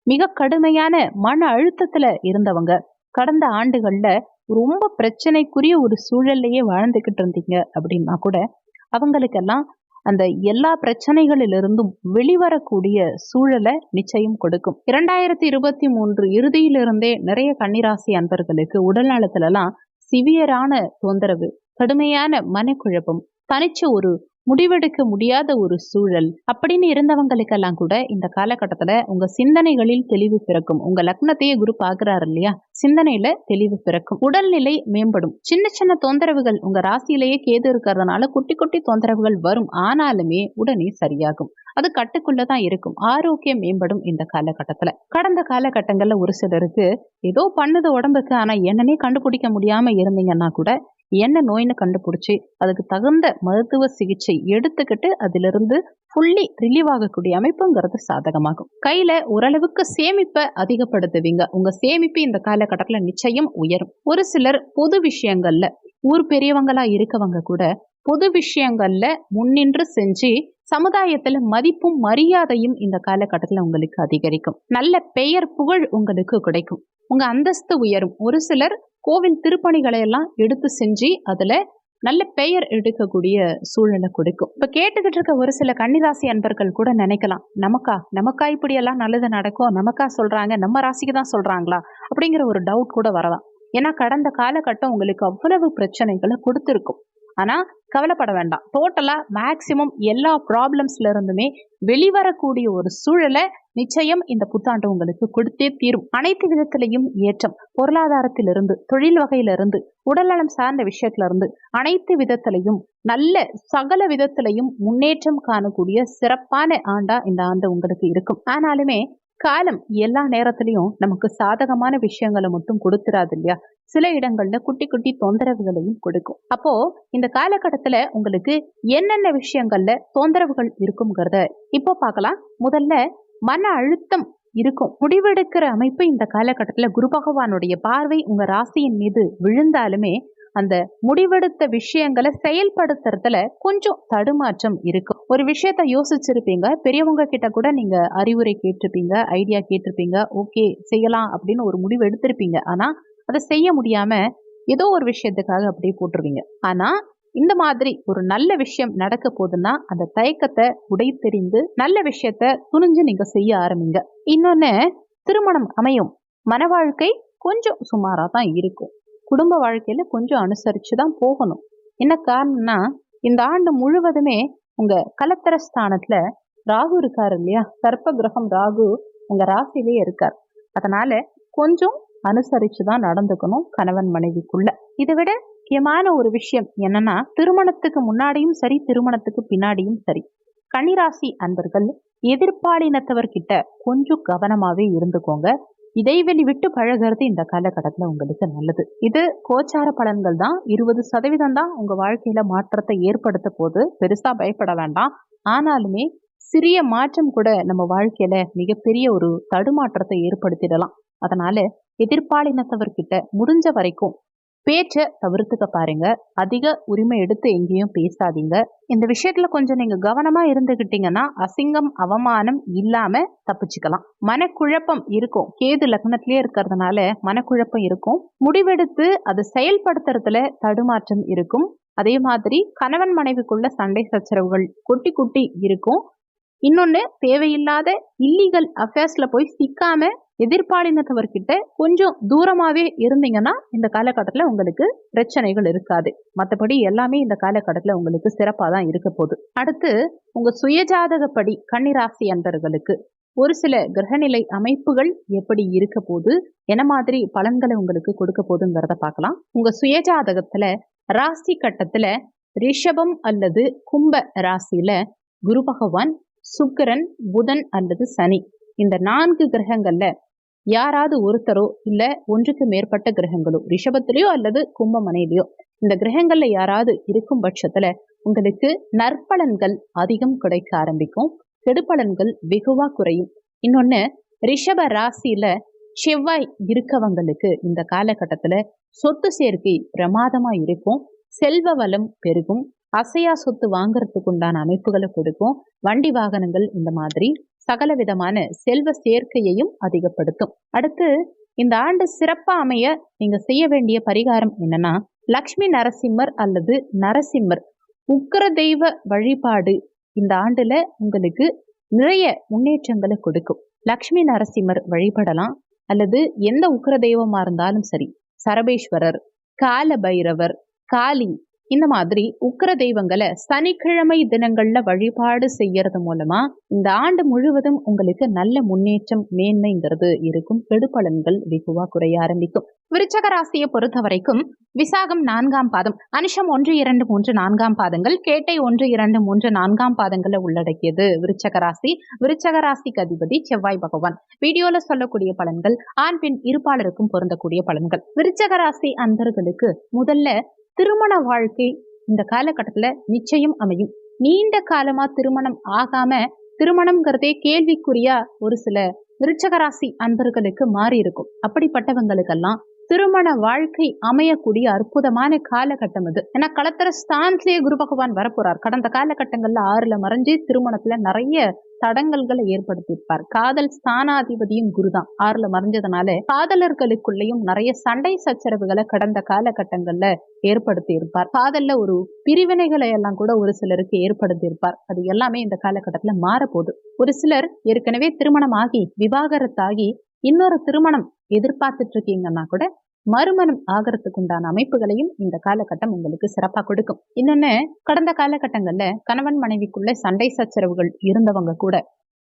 மிக கடுமையான மன அழுத்தத்துல இருந்தவங்க, கடந்த ஆண்டுகள்ல ரொம்ப பிரச்சனைக்குரிய ஒரு சூழல்லையே வாழ்ந்துகிட்டு இருந்தீங்க அப்படின்னா கூட அவங்களுக்கெல்லாம் அந்த எல்லா பிரச்சனைகளிலிருந்தும் வெளிவரக்கூடிய சூழலை நிச்சயம் கொடுக்கும். 2023 இறுதியிலிருந்தே நிறைய கன்னிராசி அன்பர்களுக்கு உடல் நலத்திலலாம் சிவியரான தொந்தரவு, கடுமையான மனக்குழப்பம், தனிச்ச ஒரு முடிவெடுக்க முடியாத ஒரு சூழல் அப்படின்னு இருந்தவங்களுக்கெல்லாம் கூட இந்த காலகட்டத்துல உங்க சிந்தனைகளில் தெளிவு பிறக்கும். உங்க லக்னத்தையே குரு பாக்குறாரு இல்லையா, சிந்தனையில தெளிவு பிறக்கும், உடல்நிலை மேம்படும். சின்ன சின்ன தொந்தரவுகள், உங்க ராசியிலேயே கேது இருக்கிறதுனால குட்டி குட்டி தொந்தரவுகள் வரும், ஆனாலுமே உடனே சரியாகும். அது கட்டுக்குள்ளதான் இருக்கும். ஆரோக்கியம் மேம்படும் இந்த காலகட்டத்துல. கடந்த காலகட்டங்கள்ல ஒரு சிலருக்கு ஏதோ பண்ணுது உடம்புக்கு, ஆனா என்னன்னே கண்டுபிடிக்க முடியாம இருந்தீங்கன்னா கூட என்ன நோய்னு கண்டுபிடிச்சி அதுக்கு தகுந்த மருத்துவ சிகிச்சை எடுத்துக்கிட்டு அதிலிருந்து ஃபுல்லி ரிலீவ் ஆகக்கூடிய அமைப்புங்கிறது சாதகமாகும். கையில ஓரளவுக்கு சேமிப்பை அதிகப்படுத்துவீங்க. உங்க சேமிப்பு இந்த காலகட்டத்துல நிச்சயம் உயரும். ஒரு சிலர் பொது விஷயங்கள்ல, ஊர் பெரியவங்களா இருக்கவங்க கூட பொது விஷயங்கள்ல முன்னின்று செஞ்சு சமுதாயத்துல மதிப்பும் மரியாதையும் இந்த காலகட்டத்துல உங்களுக்கு அதிகரிக்கும். நல்ல பெயர் புகழ் உங்களுக்கு கிடைக்கும். உங்க அந்தஸ்து உயரும். ஒரு சிலர் கோவில் திருப்பணிகளை எல்லாம் எடுத்து செஞ்சு அதுல நல்ல பெயர் எடுக்கக்கூடிய சூழலை கொடுக்கும். இப்ப கேட்டுக்கிட்டு இருக்க ஒரு சில கன்னிராசி அன்பர்கள் கூட நினைக்கலாம், நமக்கா இப்படி எல்லாம் நல்லது நடக்கும், நமக்கா சொல்றாங்க, நம்ம ராசிக்கு தான் சொல்றாங்களா அப்படிங்கிற ஒரு டவுட் கூட வரலாம். ஏன்னா கடந்த காலகட்டம் உங்களுக்கு அவ்வளவு பிரச்சனைகளை கொடுத்துருக்கும். ஆனா கவலைப்பட வேண்டாம். டோட்டலா மேக்சிமம் எல்லா ப்ராப்ளம்ஸ்ல இருந்துமே வெளிவரக்கூடிய ஒரு சூழலை நிச்சயம் இந்த புத்தாண்டு உங்களுக்கு கொடுத்தே தீரும். அனைத்து விதத்திலையும் ஏற்றம், பொருளாதாரத்திலிருந்து, தொழில் வகையிலிருந்து, உடல்நலம் சார்ந்த விஷயத்துல இருந்து அனைத்து விதத்திலையும் நல்ல சகல விதத்திலையும் முன்னேற்றம் காணக்கூடிய சிறப்பான ஆண்டா இந்த ஆண்டு உங்களுக்கு இருக்கும். ஆனாலுமே காலம் எல்லா நேரத்திலையும் நமக்கு சாதகமான விஷயங்களை மட்டும் கொடுத்துறாது இல்லையா, சில இடங்கள்ல குட்டி குட்டி தொந்தரவுகளையும் கொடுக்கும். அப்போ இந்த காலகட்டத்துல உங்களுக்கு என்னென்ன விஷயங்கள்ல தொந்தரவுகள் இருக்குங்கிறத இப்போ பார்க்கலாம். முதல்ல மன அழுத்தம் இருக்கும். முடிவெடுக்கிற அமைப்பு இந்த காலகட்டத்துல குரு பகவானுடைய பார்வை உங்க ராசியின் மீது விழுந்தாலுமே அந்த முடிவெடுத்த விஷயங்களை செயல்படுத்துறதுல கொஞ்சம் தடுமாற்றம் இருக்கும். ஒரு விஷயத்த யோசிச்சிருப்பீங்க, பெரியவங்க கிட்ட கூட நீங்க அறிவுரை கேட்டிருப்பீங்க, ஐடியா கேட்டிருப்பீங்க, ஓகே செய்யலாம் அப்படின்னு ஒரு முடிவு எடுத்திருப்பீங்க. ஆனா அதை செய்ய முடியாம ஏதோ ஒரு விஷயத்துக்காக அப்படியே போட்டுருவீங்க. ஆனா இந்த மாதிரி ஒரு நல்ல விஷயம் நடக்க போதுன்னா அந்த தயக்கத்தை உடைத்தெறிந்து நல்ல விஷயத்த துணிஞ்சு நீங்க செய்ய ஆரம்பிங்க. இன்னொன்னு, திருமணம் அமையும். மன வாழ்க்கை கொஞ்சம் சுமாரா தான் இருக்கும். குடும்ப வாழ்க்கையில கொஞ்சம் அனுசரிச்சு தான் போகணும். என்ன காரணம்னா, இந்த ஆண்டு முழுவதுமே உங்க கலத்திரஸ்தானத்துல ராகு இருக்காரு இல்லையா, சர்ப்ப கிரகம் ராகு உங்க ராசிலேயே இருக்கார். அதனால கொஞ்சம் அனுசரிச்சு தான் நடந்துக்கணும் கணவன் மனைவிக்குள்ள. இதை விட முக்கியமான ஒரு விஷயம் என்னன்னா, திருமணத்துக்கு முன்னாடியும் சரி, திருமணத்துக்கு பின்னாடியும் சரி, கன்னிராசி அன்பர்கள் எதிர்பாலினத்தவர்கிட்ட கொஞ்சம் கவனமாவே இருந்துக்கோங்க. இடைவெளி விட்டு பழகிறது இந்த காலகட்டத்துல உங்களுக்கு நல்லது. இது கோச்சார பலன்கள் தான். 20% தான் உங்க வாழ்க்கையில மாற்றத்தை ஏற்படுத்த போது, பெருசா பயப்பட வேண்டாம். ஆனாலுமே சிறிய மாற்றம் கூட நம்ம வாழ்க்கையில மிகப்பெரிய ஒரு தடுமாற்றத்தை ஏற்படுத்திடலாம். அதனால எதிர்பாலினத்தவர்கிட்ட முடிஞ்ச வரைக்கும் பேச்சை தவிர்த்துக்க பாருங்க. அதிக உரிமை எடுத்து எங்கேயும் பேசாதீங்க. இந்த விஷயத்துல கொஞ்சம் நீங்க கவனமா இருந்துகிட்டீங்கன்னா அசிங்கம் அவமானம் இல்லாம தப்பிச்சுக்கலாம். மனக்குழப்பம் இருக்கும். கேது லக்னத்திலே இருக்கிறதுனால மனக்குழப்பம் இருக்கும். முடிவெடுத்து அதை செயல்படுத்துறதுல தடுமாற்றம் இருக்கும். அதே மாதிரி கணவன் மனைவிக்குள்ள சண்டை சச்சரவுகள் குட்டி குட்டி இருக்கும். இன்னொன்னு, தேவையில்லாத இல்லீகல் அஃபேர்ஸ்ல போய் சிக்காம எதிர்பாலினத்தவர்கிட்ட கொஞ்சம் தூரமாவே இருந்தீங்கன்னா இந்த காலகட்டத்துல உங்களுக்கு பிரச்சனைகள் இருக்காது. மற்றபடி எல்லாமே இந்த காலகட்டத்துல உங்களுக்கு சிறப்பா தான் இருக்க போகுது. அடுத்து, உங்க சுயஜாதகப்படி கன்னிராசி அன்பர்களுக்கு ஒரு சில கிரகநிலை அமைப்புகள் எப்படி இருக்க போது, என்ன மாதிரி பலன்களை உங்களுக்கு கொடுக்க போகுதுங்கிறத பார்க்கலாம். உங்க சுயஜாதகத்துல ராசி கட்டத்துல ரிஷபம் அல்லது கும்ப ராசியில குரு பகவான், சுக்கிரன், புதன் அல்லது சனி, இந்த 4 கிரகங்கள்ல யாராவது ஒருத்தரோ இல்ல ஒன்றுக்கு மேற்பட்ட கிரகங்களோ, ரிஷபத்திலேயோ அல்லது கும்பமனையிலையோ இந்த கிரகங்கள்ல யாராவது இருக்கும் பட்சத்துல உங்களுக்கு நற்பலன்கள் அதிகம் கிடைக்க ஆரம்பிக்கும், கெடுபலன்கள் வெகுவா குறையும். இன்னொன்னு, ரிஷப ராசியில செவ்வாய் இருக்கவங்களுக்கு இந்த காலகட்டத்துல சொத்து சேர்க்கை பிரமாதமா இருக்கும், செல்வ வளம் பெருகும், அசையா சொத்து வாங்கறதுக்கு உண்டான அமைப்புகளை கொடுக்கும், வண்டி வாகனங்கள் இந்த மாதிரி சகல விதமான செல்வ சேர்க்கையையும் அதிகப்படுத்தும். அடுத்து, இந்த ஆண்டு சிறப்பா அமைய நீங்க செய்ய வேண்டிய பரிகாரம் என்னன்னா, லக்ஷ்மி நரசிம்மர் அல்லது நரசிம்மர் உக்கிர தெய்வ வழிபாடு இந்த ஆண்டுல உங்களுக்கு நிறைய முன்னேற்றங்களை கொடுக்கும். லக்ஷ்மி நரசிம்மர் வழிபடலாம், அல்லது எந்த உக்கிர தெய்வமா இருந்தாலும் சரி, சரபேஸ்வரர், கால பைரவர், காளி, இந்த மாதிரி உக்கிர தெய்வங்களை சனிக்கிழமை தினங்கள்ல வழிபாடு செய்யறது மூலமா இந்த ஆண்டு முழுவதும் உங்களுக்கு நல்ல முன்னேற்றம் மேன்மைங்கிறது இருக்கும், கெடுபலன்கள் வெகுவா குறைய ஆரம்பிக்கும். விருச்சக ராசியை பொறுத்த வரைக்கும் விசாகம் 4ஆம் பாதம், அனுஷம் 1, 2, 3, 4ஆம் பாதங்கள், கேட்டை 1, 2, 3, 4ஆம் பாதங்களை உள்ளடக்கியது விருச்சக ராசி. விருச்சக ராசிக்கு அதிபதி செவ்வாய் பகவான். வீடியோல சொல்லக்கூடிய பலன்கள் ஆண் பெண் இருப்பாளருக்கும் பொருந்தக்கூடிய பலன்கள். விருச்சக ராசி அன்பர்களுக்கு முதல்ல திருமண வாழ்க்கை இந்த காலகட்டத்துல நிச்சயம் அமையும். நீண்ட காலமா திருமணம் ஆகாம திருமணம்ங்கிறதே கேள்விக்குறியா ஒரு சில விருச்சக ராசி அன்பர்களுக்கு மாறி இருக்கும். அப்படிப்பட்டவங்களுக்கெல்லாம் திருமண வாழ்க்கை அமையக்கூடிய அற்புதமான காலகட்டம் இது. ஏன்னா களத்திர ஸ்தானத்திலேயே குரு பகவான் வரப்போறார். கடந்த காலகட்டங்கள்ல 6ல மறைஞ்சு திருமணத்துல நிறைய தடங்கல்களை ஏற்படுத்தியிருப்பார். காதல் ஸ்தானாதிபதியும் குருதான் 6ல மறைஞ்சதுனால காதலர்களுக்குள்ளேயும் நிறைய சண்டை சச்சரவுகளை கடந்த காலகட்டங்கள்ல ஏற்படுத்தி இருப்பார். காதல்ல ஒரு பிரிவினைகளை எல்லாம் கூட ஒரு சிலருக்கு ஏற்படுத்தி இருப்பார். அது எல்லாமே இந்த காலகட்டத்துல மாறப்போகுது. ஒரு சிலர் ஏற்கனவே திருமணம் ஆகி விவாகரத்தாகி இன்னொரு திருமணம் எதிர்பார்த்துட்டு இருக்கீங்கன்னா கூட மறுமணம் ஆகிறதுக்கு உண்டான அமைப்புகளையும் இந்த காலகட்டம் உங்களுக்கு சிறப்பா கொடுக்கும். இன்னொன்னு, கடந்த காலகட்டங்கள்ல கணவன் மனைவிக்குள்ள சண்டை சச்சரவுகள் இருந்தவங்க கூட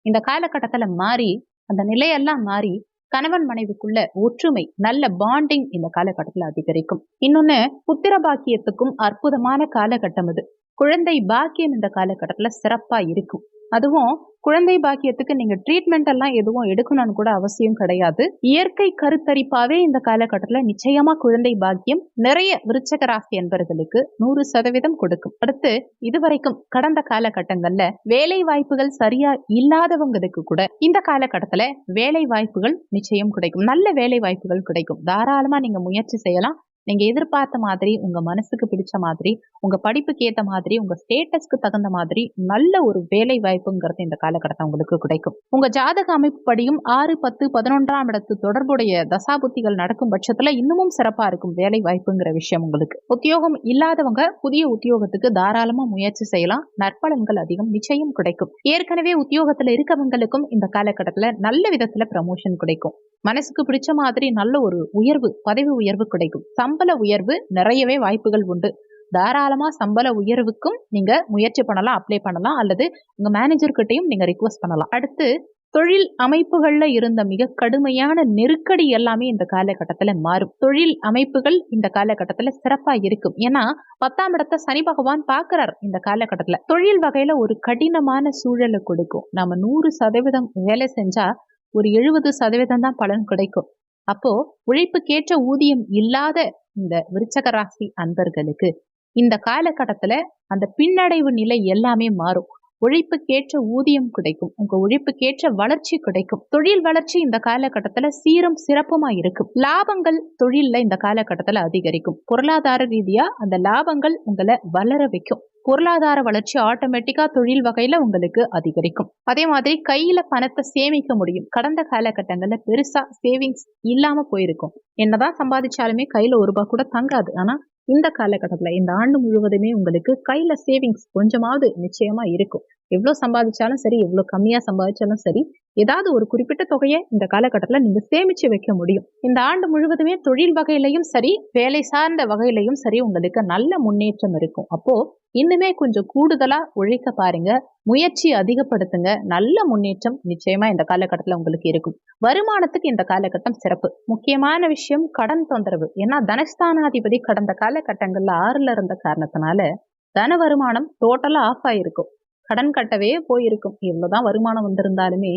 இந்த காலகட்டத்துல மாறி, அந்த நிலையெல்லாம் மாறி கணவன் மனைவிக்குள்ள ஒற்றுமை, நல்ல பாண்டிங் இந்த காலகட்டத்துல அதிகரிக்கும். இன்னொன்னு, புத்திர பாக்கியத்துக்கும் அற்புதமான காலகட்டம் இது. குழந்தை பாக்கியம் இந்த காலகட்டத்துல சிறப்பா இருக்கும். அதுவும் குழந்தை பாக்கியத்துக்கு நீங்க ட்ரீட்மெண்ட் எல்லாம் எதுவும் எடுக்கணும்னு கூட அவசியம் கிடையாது. இயற்கை கருத்தரிப்பாவே இந்த காலகட்டத்துல நிச்சயமா குழந்தை பாக்கியம் நிறைய விருச்சக ராசி என்பவர்களுக்கு 100% கொடுக்கும். அடுத்து, இதுவரைக்கும் கடந்த காலகட்டங்கள்ல வேலை வாய்ப்புகள் சரியா இல்லாதவங்களுக்கு கூட இந்த காலகட்டத்துல வேலை வாய்ப்புகள் நிச்சயம் கிடைக்கும். நல்ல வேலை வாய்ப்புகள் கிடைக்கும். தாராளமா நீங்க முயற்சி செய்யலாம். நீங்க எதிர்பார்த்த மாதிரி, உங்க மனசுக்கு பிடிச்ச மாதிரி, உங்க படிப்புக்கு ஏத்த மாதிரி, உங்க ஸ்டேட்டஸ்க்கு தகுந்த மாதிரி நல்ல ஒரு வேலை வாய்ப்புங்கிறது இந்த காலகட்டத்தில் உங்களுக்கு கிடைக்கும். உங்க ஜாதக அமைப்பு படியும் 6, 10, 11ஆம் இடத்து தொடர்புடைய தசாபுத்திகள் நடக்கும் பட்சத்துல இன்னமும் சிறப்பா இருக்கும் வேலை வாய்ப்புங்கிற விஷயம் உங்களுக்கு. உத்தியோகம் இல்லாதவங்க புதிய உத்தியோகத்துக்கு தாராளமா முயற்சி செய்யலாம். நற்பலன்கள் அதிகம் நிச்சயம் கிடைக்கும். ஏற்கனவே உத்தியோகத்துல இருக்கவங்களுக்கும் இந்த காலகட்டத்துல நல்ல விதத்துல ப்ரமோஷன் கிடைக்கும். மனசுக்கு பிடிச்ச மாதிரி நல்ல ஒரு உயர்வு, பதவி உயர்வு கிடைக்கும். சம்பள உயர்வு நிறையவே வாய்ப்புகள் உண்டு. தாராளமா சம்பள உயர்வுக்கும் நீங்க முயற்சி பண்ணலாம், அப்ளை பண்ணலாம், அல்லது உங்க மேனேஜர் கிட்டையும் நீங்க ரிக்வெஸ்ட் பண்ணலாம். அடுத்து, தொழில் அமைப்புகள்ல இருந்த மிக கடுமையான நெருக்கடி எல்லாமே இந்த காலகட்டத்துல மாறும். தொழில் அமைப்புகள் இந்த காலகட்டத்துல சிறப்பா இருக்கும். ஏன்னா 10ஆம் இடத்தை சனி பகவான் பாக்குறார். இந்த காலகட்டத்துல தொழில் வகையில ஒரு கடினமான சூழலை கொடுக்கும். நாம 100% வேலை செஞ்சா ஒரு 70% தான் பலன் கிடைக்கும். அப்போ உழைப்புக்கேற்ற ஊதியம் இல்லாத இந்த விருச்சக ராசி அன்பர்களுக்கு இந்த காலகட்டத்துல அந்த பின்னடைவு நிலை எல்லாமே மாறும். உழைப்புக்கேற்ற ஊதியம் கிடைக்கும். உங்க உழைப்புக்கேற்ற வளர்ச்சி கிடைக்கும். தொழில் வளர்ச்சி இந்த காலகட்டத்துல சீரும் சிறப்புமா இருக்கும். லாபங்கள் தொழில்ல இந்த காலகட்டத்துல அதிகரிக்கும். பொருளாதார ரீதியா அந்த லாபங்கள் உங்களை வளர வைக்கும். பொருளாதார வளர்ச்சி ஆட்டோமேட்டிக்கா தொழில் வகையில உங்களுக்கு அதிகரிக்கும். அதே மாதிரி கையில பணத்தை சேமிக்க முடியும். கடந்த காலகட்டங்கள்ல பெருசா சேவிங்ஸ் இல்லாம போயிருக்கும். என்னதான் சம்பாதிச்சாலுமே கையில 1 ரூபாய் கூட தங்காது. ஆனா இந்த காலகட்டத்துல இந்த ஆண்டு முழுவதுமே உங்களுக்கு கையில சேவிங்ஸ் கொஞ்சமாவது நிச்சயமா இருக்கும். எவ்வளவு சம்பாதிச்சாலும் சரி, எவ்வளவு கம்மியா சம்பாதிச்சாலும் சரி, ஏதாவது ஒரு குறிப்பிட்ட தொகையை இந்த காலகட்டத்துல நீங்க சேமிச்சு வைக்க முடியும். இந்த ஆண்டு முழுவதுமே தொழில் வகையிலையும் சரி, வேலை சார்ந்த வகையிலையும் சரி உங்களுக்கு நல்ல முன்னேற்றம் இருக்கும். அப்போ இன்னுமே கொஞ்சம் கூடுதலா உழைக்க பாருங்க, முயற்சி அதிகப்படுத்துங்க. நல்ல முன்னேற்றம் நிச்சயமா இந்த காலகட்டத்துல உங்களுக்கு இருக்கும். வருமானத்துக்கு இந்த காலகட்டம் சிறப்பு. முக்கியமான விஷயம் கடன் தொந்தரவு. ஏன்னா தனஸ்தானாதிபதி கடந்த காலகட்டங்கள்ல 6ல இருந்த காரணத்தினால தன வருமானம் டோட்டலா ஆஃப் ஆயிருக்கும். கடன் கட்டவே போயிருக்கும். எவ்வளவுதான் வருமானம் வந்திருந்தாலுமே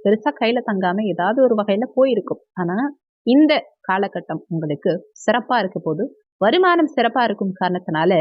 பெருசா கையில தங்காம ஏதாவது ஒரு வகையில போயிருக்கும். ஆனா இந்த காலகட்டம் உங்களுக்கு சிறப்பா இருக்க போது, வருமானம் சிறப்பா இருக்கும் காரணத்தினால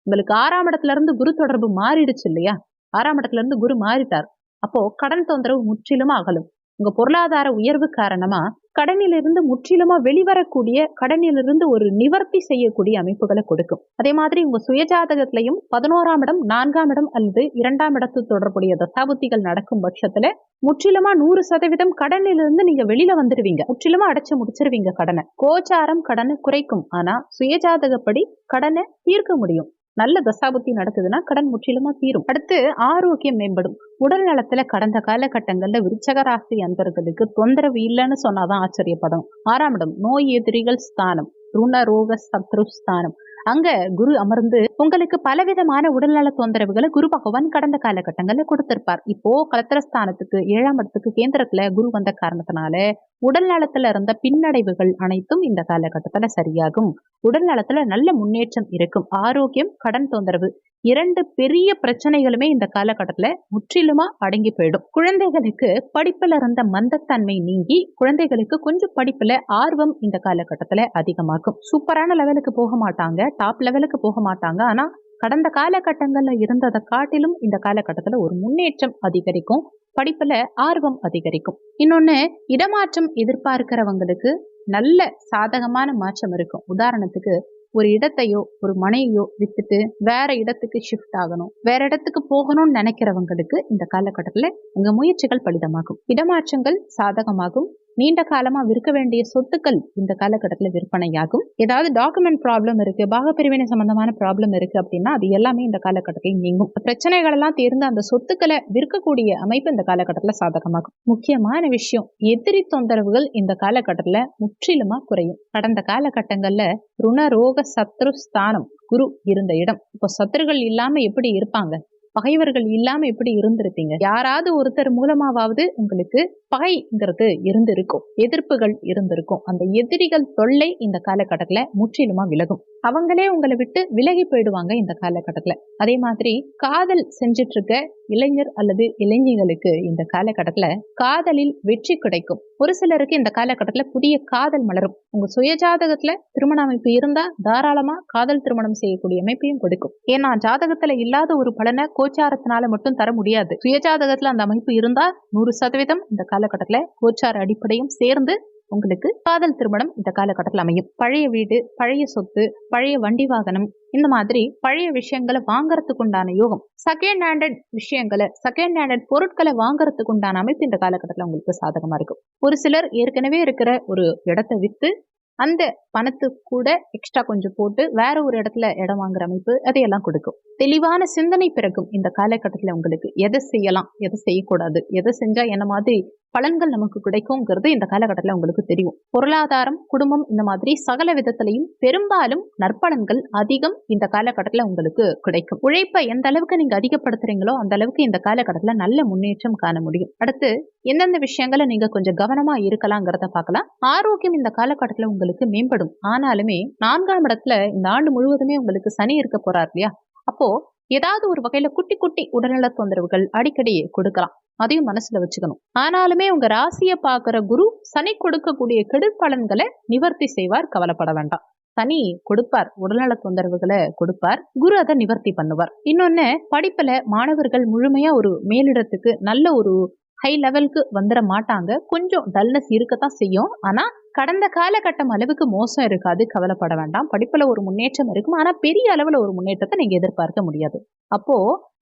உங்களுக்கு 6ஆம் இடத்துல இருந்து குரு தொடர்பு மாறிடுச்சு இல்லையா? 6ஆம் இடத்துல இருந்து குரு மாறிட்டார். அப்போ கடன் தொந்தரவு முற்றிலுமா அகலும். உங்க பொருளாதார உயர்வு காரணமா கடனிலிருந்து முற்றிலுமா வெளிவரக்கூடிய, கடனிலிருந்து ஒரு நிவர்த்தி செய்யக்கூடிய அமைப்புகளை கொடுக்கும். அதே மாதிரி உங்க சுயஜாதகத்திலையும் 11ஆம் இடம், 4ஆம் இடம் அல்லது 2ஆம் இடத்து தொடர்புடைய தசாபுத்திகள் நடக்கும் பட்சத்துல முற்றிலுமா 100% கடனிலிருந்து நீங்க வெளியில வந்துடுவீங்க. முற்றிலுமா அடைச்சு முடிச்சிருவீங்க கடனை. கோச்சாரம் கடனை குறைக்கும். ஆனா சுயஜாதகப்படி கடனை தீர்க்க முடியும். நல்ல தசாபுத்தி நடக்குதுன்னா கடன் முற்றிலுமா தீரும். அடுத்து ஆரோக்கியம் மேம்படும். உடல் நலத்துல கடந்த காலகட்டங்கள்ல விருச்சக ராசி அன்பர்களுக்கு தொந்தரவு இல்லைன்னு சொன்னாதான் ஆச்சரியப்படும். 6ஆம் இடம் நோய் எதிரிகள் ஸ்தானம், ருண ரோக சத்ரு ஸ்தானம். அங்க குரு அமர்ந்து உங்களுக்கு பலவிதமான உடல்நல தொந்தரவுகளை குரு பகவான் கடந்த காலகட்டங்கள்ல கொடுத்திருப்பார். இப்போ கலத்திரஸ்தானத்துக்கு 7ஆம் இடத்துக்கு கேந்திரத்துல குரு வந்த காரணத்தினால உடல் நலத்துல இருந்த பின்னடைவுகள் அனைத்தும் இந்த காலகட்டத்துல சரியாகும். உடல் நலத்துல நல்ல முன்னேற்றம் இருக்கும். ஆரோக்கியம், கடன் தொந்தரவு 2 பெரிய பிரச்சனைகளுமே இந்த காலகட்டத்துல முற்றிலுமா அடங்கி போயிடும். குழந்தைகளுக்கு படிப்புல இருந்த மந்தத்தன்மை நீங்கி குழந்தைகளுக்கு கொஞ்சம் படிப்புல ஆர்வம் இந்த காலகட்டத்துல அதிகமாகும். சூப்பரான லெவலுக்கு போக மாட்டாங்க, டாப் லெவலுக்கு போக மாட்டாங்க. ஆனா கடந்த காலகட்டங்கள்ல இருந்ததை காட்டிலும் இந்த காலகட்டத்துல ஒரு முன்னேற்றம் அதிகரிக்கும். படிப்புல ஆர்வம் அதிகரிக்கும். இன்னொன்னு, இடமாற்றம் எதிர்பார்க்கிறவங்களுக்கு நல்ல சாதகமான மாற்றம் இருக்கும். உதாரணத்துக்கு ஒரு இடத்தையோ ஒரு மனையோ வித்துட்டு வேற இடத்துக்கு ஷிஃப்ட் ஆகணும், வேற இடத்துக்கு போகணும்னு நினைக்கிறவங்களுக்கு இந்த காலகட்டத்துல உங்க முயற்சிகள் பலிதமாகும். இடமாற்றங்கள் சாதகமாகும். நீண்ட காலமா விற்க வேண்டிய சொத்துக்கள் இந்த காலகட்டத்துல விற்பனையாகும். ஏதாவது டாக்குமெண்ட் ப்ராப்ளம் இருக்கு, பாகப்பிரிவினை சம்பந்தமான ப்ராப்ளம் இருக்கு அப்படின்னா அது எல்லாமே இந்த காலகட்டத்தில் நீங்கும். பிரச்சனைகள் எல்லாம் தீர்ந்து அந்த சொத்துக்களை விற்கக்கூடிய அமைப்பு இந்த காலகட்டத்துல சாதகமாகும். முக்கியமான விஷயம், எதிரி தொந்தரவுகள் இந்த காலகட்டத்துல முற்றிலுமா குறையும். கடந்த காலகட்டங்கள்ல ருண ரோக சத்ரு ஸ்தானம் குரு இருந்த இடம். இப்போ சத்துருகள் இல்லாம எப்படி இருப்பாங்க, பகைவர்கள் இல்லாம எப்படி இருந்திருப்பீங்க? யாராவது ஒருத்தர் மூலமாவது உங்களுக்கு பகைங்கிறது இருந்திருக்கும், எதிர்ப்புகள் இருந்திருக்கும். அந்த எதிரிகள் தொல்லை இந்த காலகட்டத்துல முற்றிலுமா விலகும். அவங்களே உங்களை விட்டு விலகி போயிடுவாங்க இந்த காலகட்டத்துல. அதே மாதிரி காதல் செஞ்சிட்டு இருக்க இளைஞர் அல்லது இளைஞர்களுக்கு இந்த காலகட்டத்துல காதலில் வெற்றி கிடைக்கும். ஒரு சிலருக்கு இந்த காலகட்டத்துல புதிய காதல் மலரும். உங்க சுயஜாதகத்துல திருமண அமைப்பு இருந்தா தாராளமா காதல் திருமணம் செய்யக்கூடிய அமைப்பையும் கொடுக்கும். ஏன்னா ஜாதகத்துல இல்லாத ஒரு பலனை கோச்சாரத்தினால மட்டும் தர முடியாது. சுயஜாதகத்துல அந்த அமைப்பு இருந்தா 100% இந்த காலகட்டத்துல கோச்சார அடிப்படையும் சேர்ந்து உங்களுக்கு காதல் திருமணம் இந்த காலகட்டத்தில் அமையும். பழைய வீடு, பழைய சொத்து, பழைய வண்டி வாகனம், இந்த மாதிரி பழைய விஷயங்களை வாங்கறதுக்கு உண்டான யோகம், செகண்ட் ஹேண்டட் விஷயங்களை, செகண்ட் ஹேண்டட் பொருட்களை வாங்கறதுக்கு உண்டான அமைப்பு இந்த காலகட்டத்தில் உங்களுக்கு சாதகமா இருக்கும். ஒரு சிலர் ஏற்கனவே இருக்கிற ஒரு இடத்தை வித்து அந்த பணத்துக்கு கூட எக்ஸ்ட்ரா கொஞ்சம் போட்டு வேற ஒரு இடத்துல இடம் வாங்குற அமைப்பு அதையெல்லாம் கொடுக்கும். தெளிவான சிந்தனை பிறக்கும் இந்த காலகட்டத்துல. உங்களுக்கு எதை செய்யலாம், எதை செய்யக்கூடாது, எதை செஞ்சா என்ன மாதிரி பலன்கள் நமக்கு கிடைக்கும்ங்கிறது இந்த காலகட்டத்துல உங்களுக்கு தெரியும். பொருளாதாரம், குடும்பம், இந்த மாதிரி சகல விதத்திலையும் பெரும்பாலும் நற்பலன்கள் அதிகம் இந்த காலகட்டத்துல உங்களுக்கு கிடைக்கும். உழைப்பை எந்த அளவுக்கு நீங்க அதிகப்படுத்துறீங்களோ அந்த அளவுக்கு இந்த காலகட்டத்துல நல்ல முன்னேற்றம் காண முடியும். அடுத்து எந்தெந்த விஷயங்களை நீங்க கொஞ்சம் கவனமா இருக்கலாங்கிறத பார்க்கலாம். ஆரோக்கியம் இந்த காலகட்டத்துல உங்களுக்கு மேம்படும். ஆனாலுமே 4ஆம் இடத்துல இந்த ஆண்டு முழுவதுமே உங்களுக்கு சனி இருக்க போறார் இல்லையா? அப்போ ஏதாவது ஒரு வகையில குட்டி குட்டி உடல்நல தொந்தரவுகள் அடிக்கடி கொடுக்கலாம். அதையும் மனசுல வச்சுக்கணும். ஆனாலுமே உங்க ராசியை பார்க்கிற குரு சனி கொடுக்கக்கூடிய கெடுபலன்களை நிவர்த்தி செய்வார், கவலைப்பட வேண்டாம். சனி கொடுப்பார், உடல்நல தொந்தரவுகளை கொடுப்பார், குரு அதை நிவர்த்தி பண்ணுவார். இன்னொன்னு, படிப்புல மாணவர்கள் முழுமையா ஒரு மேலிடத்துக்கு நல்ல ஒரு ஹை லெவலுக்கு வந்துட மாட்டாங்க. கொஞ்சம் டல்னஸ் இருக்கத்தான் செய்யும். ஆனா கடந்த காலகட்டம் அளவுக்கு மோசம் இருக்காது, கவலைப்பட வேண்டாம். படிப்புல ஒரு முன்னேற்றம் இருக்கும். ஆனா பெரிய அளவுல ஒரு முன்னேற்றத்தை நீங்க எதிர்பார்க்க முடியாது. அப்போ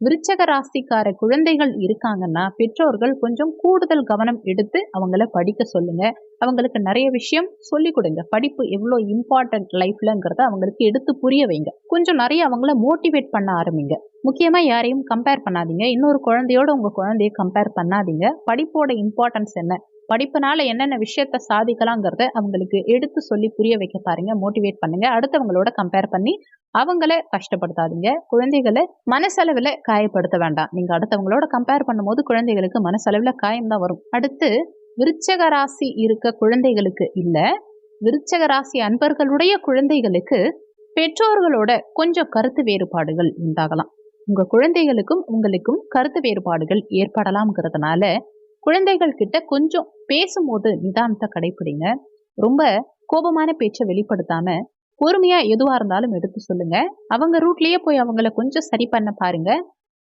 விருச்சக ராசிக்கார குழந்தைகள் இருக்காங்கன்னா பெற்றோர்கள் கொஞ்சம் கூடுதல் கவனம் எடுத்து அவங்கள படிக்க சொல்லுங்க. அவங்களுக்கு நிறைய விஷயம் சொல்லி கொடுங்க. படிப்பு எவ்வளோ இம்பார்ட்டன்ட் லைஃப்லங்கிறத அவங்களுக்கு எடுத்து புரிய வைங்க. கொஞ்சம் நிறைய அவங்கள மோட்டிவேட் பண்ண ஆரம்பிங்க. முக்கியமா யாரையும் கம்பேர் பண்ணாதீங்க. இன்னொரு குழந்தையோட உங்க குழந்தைய கம்பேர் பண்ணாதீங்க. படிப்போட இம்பார்ட்டன்ஸ் என்ன, படிப்புனால என்னென்ன விஷயத்த சாதிக்கலாங்கிறத அவங்களுக்கு எடுத்து சொல்லி புரிய வைக்க பாருங்க. மோட்டிவேட் பண்ணுங்க. அடுத்தவங்களோட கம்பேர் பண்ணி அவங்கள கஷ்டப்படுத்தாதீங்க. குழந்தைகளை மனசளவுல காயப்படுத்த வேண்டாம். நீங்க அடுத்தவங்களோட கம்பேர் பண்ணும்போது குழந்தைகளுக்கு மனசளவுல காயம் தான் வரும். அடுத்து விருச்சக ராசி இருக்க குழந்தைகளுக்கு இல்ல, விருச்சக ராசி அன்பர்களுடைய குழந்தைகளுக்கு பெற்றோர்களோட கொஞ்சம் கருத்து வேறுபாடுகள் உண்டாகலாம். உங்க குழந்தைகளுக்கும் உங்களுக்கும் கருத்து வேறுபாடுகள் ஏற்படலாம்ங்கிறதுனால குழந்தைகள் கிட்ட கொஞ்சம் பேசும்போது நிதானத்தை கடைபிடிங்க. ரொம்ப கோபமான பேச்சை வெளிப்படுத்தாம பொறுமையா எதுவா இருந்தாலும் எடுத்து சொல்லுங்க. அவங்க ரூட்லயே போய் அவங்கள கொஞ்சம் சரி பண்ண பாருங்க.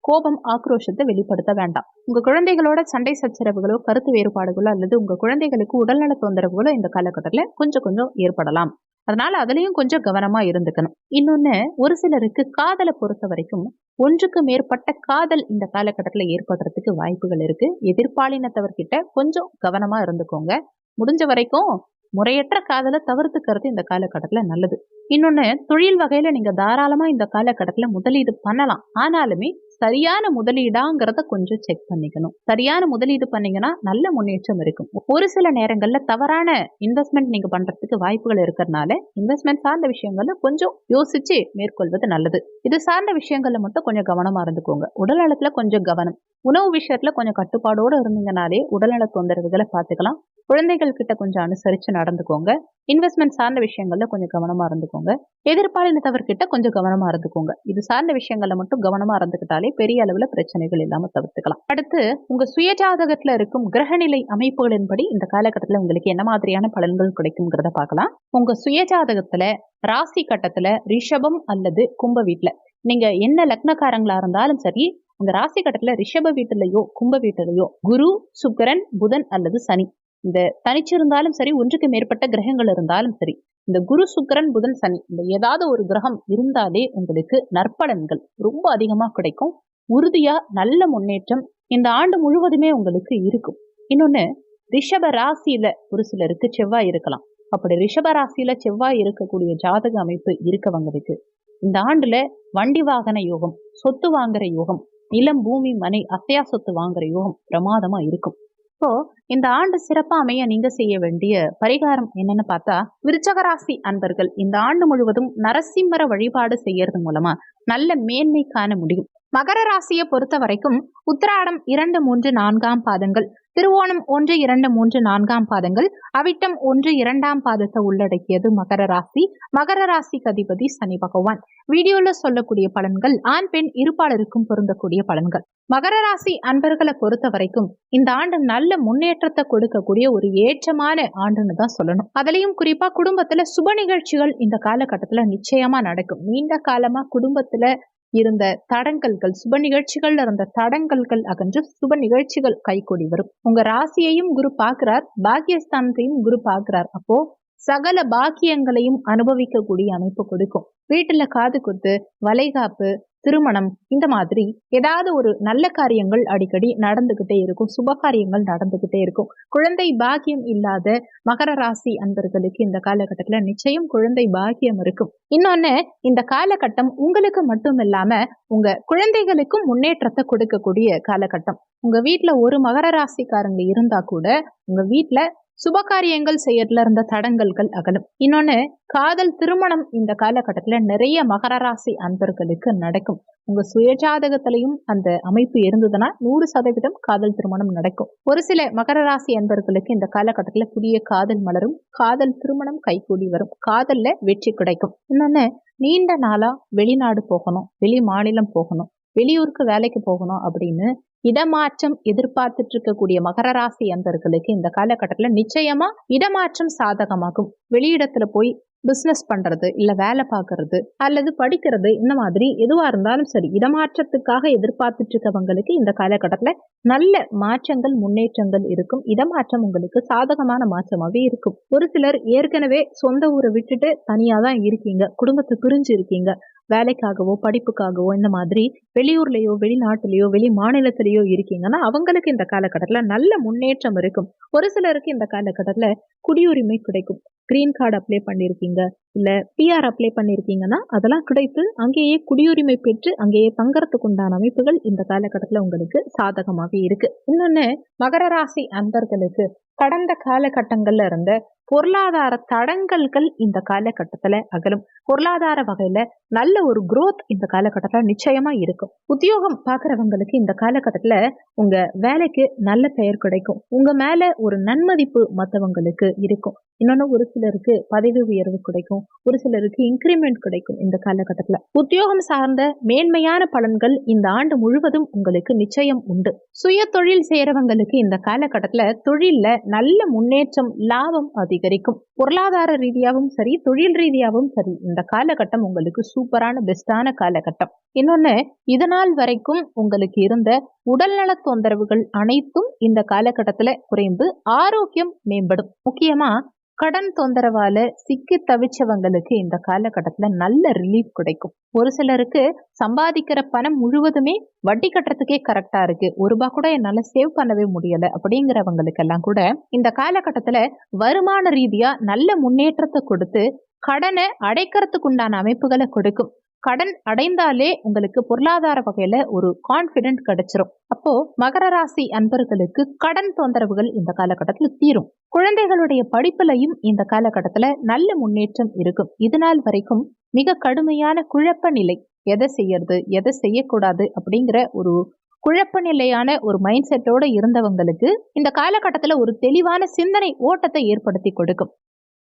கோபம், ஆக்ரோஷத்தை வெளிப்படுத்த வேண்டாம். உங்க குழந்தைகளோட சண்டை சச்சரவுகளோ, கருத்து வேறுபாடுகளோ அல்லது உங்க குழந்தைகளுக்கு உடல்நல தொந்தரவுகளோ இந்த காலகட்டத்தில் கொஞ்சம் கொஞ்சம் ஏற்படலாம். அதனால அதுலயும் கொஞ்சம் கவனமா இருந்துக்கணும். இன்னொன்னு, ஒரு சிலருக்கு காதலை பொறுத்த வரைக்கும் ஒன்றுக்கு மேற்பட்ட காதல் இந்த காலகட்டத்தில் ஏற்படுறதுக்கு வாய்ப்புகள் இருக்கு. எதிர்ப்பாலினத்தவர்கிட்ட கொஞ்சம் கவனமா இருந்துக்கோங்க. முடிஞ்ச வரைக்கும் முறையற்ற காதலை தவிர்த்துக்கிறது இந்த காலகட்டத்தில் நல்லது. இன்னொன்னு, தொழில் வகையில நீங்க தாராளமா இந்த காலகட்டத்தில் முதலீடு பண்ணலாம். ஆனாலுமே சரியான முதலீடாங்கிறத கொஞ்சம் செக் பண்ணிக்கணும். சரியான முதலீடு பண்ணீங்கன்னா நல்ல முன்னேற்றம் இருக்கும். ஒரு சில நேரங்கள்ல தவறான இன்வெஸ்ட்மெண்ட் நீங்க பண்றதுக்கு வாய்ப்புகள் இருக்கிறதுனால இன்வெஸ்ட்மெண்ட் சார்ந்த விஷயங்கள்ல கொஞ்சம் யோசிச்சு மேற்கொள்வது நல்லது. இது சார்ந்த விஷயங்கள்ல மட்டும் கொஞ்சம் கவனமா இருந்துக்கோங்க. உடல் நலத்துல கொஞ்சம் கவனம், உணவு விஷயத்துல கொஞ்சம் கட்டுப்பாடோடு இருந்தீங்கனாலே உடல்நல தொந்தரவுகளை பார்த்துக்கலாம். குழந்தைகள் கிட்ட கொஞ்சம் அனுசரிச்சு நடந்துக்கோங்க. இன்வெஸ்ட்மெண்ட் சார்ந்த விஷயங்கள்ல கொஞ்சம் கவனமா இருந்துக்கோங்க. எதிர்பாலினத்தவர்கிட்ட கொஞ்சம் கவனமா இருந்துக்கோங்க. இது சார்ந்த விஷயங்கள்ல மட்டும் கவனமா இருந்துக்கிட்டாலே பெரிய அளவுல பிரச்சனைகள் இல்லாம தவிர்த்துக்கலாம். அடுத்து, உங்க சுயஜாதகத்துல இருக்கும் கிரகநிலை அமைப்புகளின்படி இந்த காலகட்டத்துல உங்களுக்கு என்ன மாதிரியான பலன்கள் கிடைக்கும்ங்கிறத பார்க்கலாம். உங்க சுயஜாதகத்துல ராசி கட்டத்துல ரிஷபம் அல்லது கும்ப வீட்டுல நீங்க என்ன லக்னக்காரங்களா இருந்தாலும் சரி, உங்க ராசி கட்டத்துல ரிஷப வீட்டுலயோ கும்ப வீட்டுலயோ குரு, சுக்கிரன், புதன் அல்லது சனி இந்த தனிச்சிருந்தாலும் சரி, ஒன்றுக்கு மேற்பட்ட கிரகங்கள் இருந்தாலும் சரி, இந்த குரு, சுக்கிரன், புதன், சனி இந்த ஏதாவது ஒரு கிரகம் இருந்தாலே உங்களுக்கு நற்பலன்கள் ரொம்ப அதிகமா கிடைக்கும். உறுதியா நல்ல முன்னேற்றம் இந்த ஆண்டு முழுவதுமே உங்களுக்கு இருக்கும். இன்னொன்னு, ரிஷப ராசியில ஒரு சிலருக்கு செவ்வாய் இருக்கலாம். அப்படி ரிஷப ராசியில செவ்வாய் இருக்கக்கூடிய ஜாதக அமைப்பு இருக்கவங்களுக்கு இந்த ஆண்டுல வண்டி வாகன யோகம், சொத்து வாங்குற யோகம், நிலம், பூமி, மனை, அசையா சொத்து வாங்குற யோகம் பிரமாதமா இருக்கும். இப்போ இந்த ஆண்டு சிறப்பா அமைய நீங்க செய்ய வேண்டிய பரிகாரம் என்னன்னு பார்த்தா, விருச்சக ராசி அன்பர்கள் இந்த ஆண்டு முழுவதும் நரசிம்மர வழிபாடு செய்யறது மூலமா நல்ல மேன்மை காண முடியும். மகர ராசியை பொறுத்த வரைக்கும் உத்திராடம் 2, 3, 4ஆம் பாதங்கள், திருவோணம் 1, 2, 3, 4ஆம் பாதங்கள், அவிட்டம் 1, 2ஆம் பாதத்தை உள்ளடக்கியது மகர ராசி. மகர ராசிக்கு அதிபதி சனி பகவான். வீடியோல சொல்லக்கூடிய பலன்கள் ஆண் பெண் இருபாலருக்கும் பொருந்தக்கூடிய பலன்கள். மகர ராசி அன்பர்களை பொறுத்த வரைக்கும் இந்த ஆண்டு நல்ல முன்னேற்றத்தை கொடுக்கக்கூடிய ஒரு ஏற்றமான ஆண்டுன்னு தான் சொல்லணும். அதுலயும் குறிப்பா குடும்பத்துல சுப நிகழ்ச்சிகள் இந்த காலகட்டத்துல நிச்சயமா நடக்கும். நீண்ட காலமா குடும்பத்துல இருந்த தடங்கல்கள், சுப நிகழ்ச்சிகள் இருந்த தடங்கல்கள் அகன்று சுப நிகழ்ச்சிகள் கைகூடி வரும். உங்க ராசியையும் குரு பார்க்கிறார், பாக்கியஸ்தானத்தையும் குரு பார்க்கிறார். அப்போ சகல பாக்கியங்களையும் அனுபவிக்கக்கூடிய அமைப்பு கொடுக்கும். வீட்டுல காது குத்து, வளைகாப்பு, திருமணம் இந்த மாதிரி ஏதாவது ஒரு நல்ல காரியங்கள் அடிக்கடி நடந்துகிட்டே இருக்கும். சுப காரியங்கள் நடந்துகிட்டே இருக்கும். குழந்தை பாக்கியம் இல்லாத மகர ராசி அன்பர்களுக்கு இந்த காலகட்டத்துல நிச்சயம் குழந்தை பாக்கியம் இருக்கும். இன்னொன்னு, இந்த காலகட்டம் உங்களுக்கு மட்டும் இல்லாம உங்க குழந்தைகளுக்கும் முன்னேற்றத்தை கொடுக்கக்கூடிய காலகட்டம். உங்க வீட்டுல ஒரு மகர ராசிக்காரங்க இருந்தா கூட உங்க வீட்டுல சுபகாரியங்கள் செய்யறதுல இருந்த தடங்கல்கள் அகலும். இன்னொன்னு, காதல் திருமணம் இந்த காலகட்டத்துல நிறைய மகர ராசி அன்பர்களுக்கு நடக்கும். உங்க சுயஜாதகத்திலையும் அந்த அமைப்பு இருந்ததுன்னா 100% காதல் திருமணம் நடக்கும். ஒரு சில மகர ராசி அன்பர்களுக்கு இந்த காலகட்டத்துல புதிய காதல் மலரும், காதல் திருமணம் கைகூடி வரும், காதல்ல வெற்றி கிடைக்கும். இன்னொன்னு, நீண்ட நாளா வெளிநாடு போகணும், வெளி மாநிலம் போகணும், வெளியூருக்கு வேலைக்கு போகணும் அப்படின்னு இடமாற்றம் எதிர்பார்த்துட்டு இருக்கக்கூடிய மகர ராசி அன்பர்களுக்கு இந்த காலகட்டத்துல நிச்சயமா இடமாற்றம் சாதகமாகும். வெளியிடத்துல போய் பிசினஸ் பண்றது, இல்ல வேலை பார்க்கறது, அல்லது படிக்கிறது, இந்த மாதிரி எதுவா இருந்தாலும் சரி, இடமாற்றத்துக்காக எதிர்பார்த்துட்டு இருக்கவங்களுக்கு இந்த காலகட்டத்துல நல்ல மாற்றங்கள், முன்னேற்றங்கள் இருக்கும். இடமாற்றம் உங்களுக்கு சாதகமான மாற்றமாவே இருக்கும். ஒரு சிலர் ஏற்கனவே சொந்த ஊரை விட்டுட்டு தனியா தான் இருக்கீங்க, குடும்பத்தை பிரிஞ்சு இருக்கீங்க. வேலைக்காகவோ படிப்புக்காகவோ இந்த மாதிரி வெளியூர்லயோ வெளிநாட்டிலேயோ வெளி மாநிலத்திலேயோ இருக்கீங்கன்னா அவங்களுக்கு இந்த காலகட்டத்துல நல்ல முன்னேற்றம் இருக்கும். ஒரு சிலருக்கு இந்த காலகட்டத்துல குடியுரிமை கிடைக்கும். கிரீன் கார்டு அப்ளை பண்ணியிருக்கீங்க, இல்ல பிஆர் அப்ளை பண்ணியிருக்கீங்கன்னா அதெல்லாம் கிடைத்து அங்கேயே குடியுரிமை பெற்று அங்கேயே தங்கறதுக்கு உண்டான அமைப்புகள் இந்த காலகட்டத்துல உங்களுக்கு சாதகமாக இருக்கு. இன்னொன்னு, மகர ராசி அன்பர்களுக்கு கடந்த காலகட்டங்கள்ல இருந்த பொருளாதார தடங்கல்கள் இந்த காலகட்டத்துல அகலும். பொருளாதார வகையில நல்ல ஒரு growth இந்த காலகட்டத்துல நிச்சயமா இருக்கும். உத்தியோகம் பாக்குறவங்களுக்கு இந்த காலகட்டத்துல உங்க வேலைக்கு நல்ல பெயர் கிடைக்கும். உங்க மேல ஒரு நன்மதிப்பு மத்தவங்களுக்கு இருக்கும். இன்னொன்னு, ஒரு சிலருக்கு பதவி உயர்வு கிடைக்கும், ஒரு சிலருக்கு இன்கிரிமெண்ட் கிடைக்கும். இந்த காலகட்டத்துல உத்தியோகம் சார்ந்த மேன்மையான பலன்கள் இந்த ஆண்டு முழுவதும் உங்களுக்கு நிச்சயம் உண்டு. சுய தொழில் செய்யறவங்களுக்கு இந்த காலகட்டத்துல தொழில்ல நல்ல முன்னேற்றம், லாபம் அதிகரிக்கும். பொருளாதார ரீதியாகவும் சரி, தொழில் ரீதியாகவும் சரி, இந்த காலகட்டம் உங்களுக்கு சூப்பரான பெஸ்டான காலகட்டம். இன்னொன்னு, இதனால் வரைக்கும் உங்களுக்கு இருந்த உடல்நல தொந்தரவுகள் அனைத்தும் இந்த காலகட்டத்துல குறைந்து ஆரோக்கியம் மேம்படும். முக்கியமா கடன் தொந்தரவால சிக்கி தவிச்சவங்களுக்கு இந்த காலகட்டத்துல நல்ல ரிலீஃப் கிடைக்கும். ஒரு சிலருக்கு சம்பாதிக்கிற பணம் முழுவதுமே வட்டி கட்டுறதுக்கே கரெக்டா இருக்கு, ₹1 கூட என்னால சேவ் பண்ணவே முடியல அப்படிங்கிறவங்களுக்கு எல்லாம் கூட இந்த காலகட்டத்துல வருமான ரீதியா நல்ல முன்னேற்றத்தை கொடுத்து கடனை அடைக்கிறதுக்கு உண்டான அமைப்புகளை கொடுக்கும். கடன் அடைந்தாலே உங்களுக்கு பொருளாதார வகையில ஒரு கான்பிடென்ட் கிடைச்சிரும். அப்போ மகர ராசி அன்பர்களுக்கு கடன் தொந்தரவுகள் இந்த காலகட்டத்துல தீரும். குழந்தைகளுடைய படிப்புலையும் இந்த காலகட்டத்துல நல்ல முன்னேற்றம் இருக்கும். இதனால் வரைக்கும் மிக கடுமையான குழப்ப நிலை, எதை செய்யறது எதை செய்யக்கூடாது அப்படிங்கிற ஒரு குழப்ப நிலையான ஒரு மைண்ட் செட்டோட இருந்தவங்களுக்கு இந்த காலகட்டத்துல ஒரு தெளிவான சிந்தனை ஓட்டத்தை ஏற்படுத்தி கொடுக்கும்.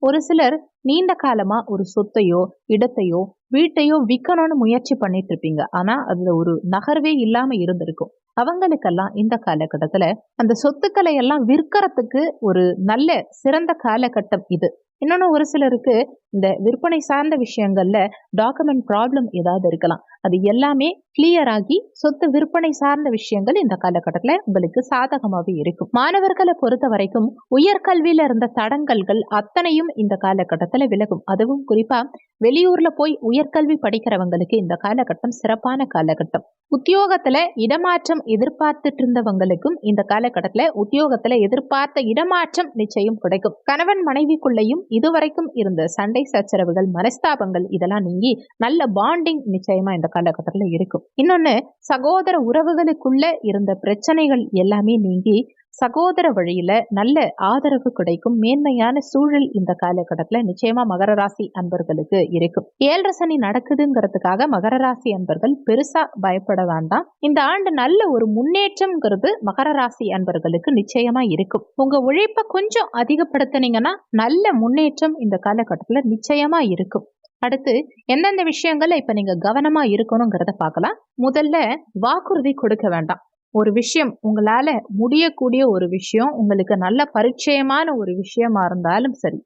ஒரு சிலர் நீண்ட காலமா ஒரு சொத்தையோ இடத்தையோ வீட்டையோ விற்கணும்னு முயற்சி பண்ணிட்டு இருப்பீங்க. ஆனா அதுல ஒரு நகர்வே இல்லாம இருந்திருக்கும். அவங்களுக்கெல்லாம் இந்த காலகட்டத்துல அந்த சொத்துக்களை எல்லாம் விற்கிறதுக்கு ஒரு நல்ல சிறந்த காலகட்டம் இது. இன்னொன்னு, ஒரு சிலருக்கு இந்த விற்பனை சார்ந்த விஷயங்கள்ல டாக்குமெண்ட் ப்ராப்ளம் ஏதாவது இருக்கலாம். அது எல்லாமே கிளியர் ஆகி சொத்து விற்பனை சார்ந்த விஷயங்கள் இந்த காலகட்டத்துல உங்களுக்கு சாதகமாகவே இருக்கும். மாணவர்களை பொறுத்த வரைக்கும் உயர்கல்வியில இருந்த தடங்கல்கள் அத்தனையும் இந்த காலகட்டத்துல விலகும். அதுவும் குறிப்பா வெளியூர்ல போய் உயர்கல்வி படிக்கிறவங்களுக்கு இந்த காலகட்டம் சிறப்பான காலகட்டம். உத்தியோகத்துல இடமாற்றம் எதிர்பார்த்துட்டு இருந்தவங்களுக்கும் இந்த காலகட்டத்துல உத்தியோகத்துல எதிர்பார்த்த இடமாற்றம் நிச்சயம் கிடைக்கும். கணவன் மனைவிக்குள்ளையும் இதுவரைக்கும் இருந்த சண்டை சச்சரவுகள், மனஸ்தாபங்கள் இதெல்லாம் நீங்கி நல்ல பாண்டிங் நிச்சயமா இந்த காலகட்டத்துல இருக்கும். இன்னொன்னு, சகோதர உறவுகளுக்குள்ள இருந்த பிரச்சனைகள் எல்லாமே நீங்கி சகோதர வழியில நல்ல ஆதரவு கிடைக்கும். மேன்மையான சூழல் இந்த காலகட்டத்துல நிச்சயமா மகர ராசி அன்பர்களுக்கு இருக்கும். 7 சனி நடக்குதுங்கிறதுக்காக மகர ராசி அன்பர்கள் பெருசா பயப்பட வேண்டாம். இந்த ஆண்டு நல்ல ஒரு முன்னேற்றம்ங்கிறது மகர ராசி அன்பர்களுக்கு நிச்சயமா இருக்கும். உங்க உழைப்பை கொஞ்சம் அதிகப்படுத்தினீங்கன்னா நல்ல முன்னேற்றம் இந்த காலகட்டத்துல நிச்சயமா இருக்கும். அடுத்து, எந்தெந்த விஷயங்கள்ல இப்ப நீங்க கவனமா இருக்கணுங்கிறத பார்க்கலாம். முதல்ல, வாக்குறுதி கொடுக்க வேண்டாம். ஒரு விஷயம் உங்களால முடியக்கூடிய ஒரு விஷயம், உங்களுக்கு நல்ல பரிச்சயமான ஒரு விஷயமா இருந்தாலும் சரி,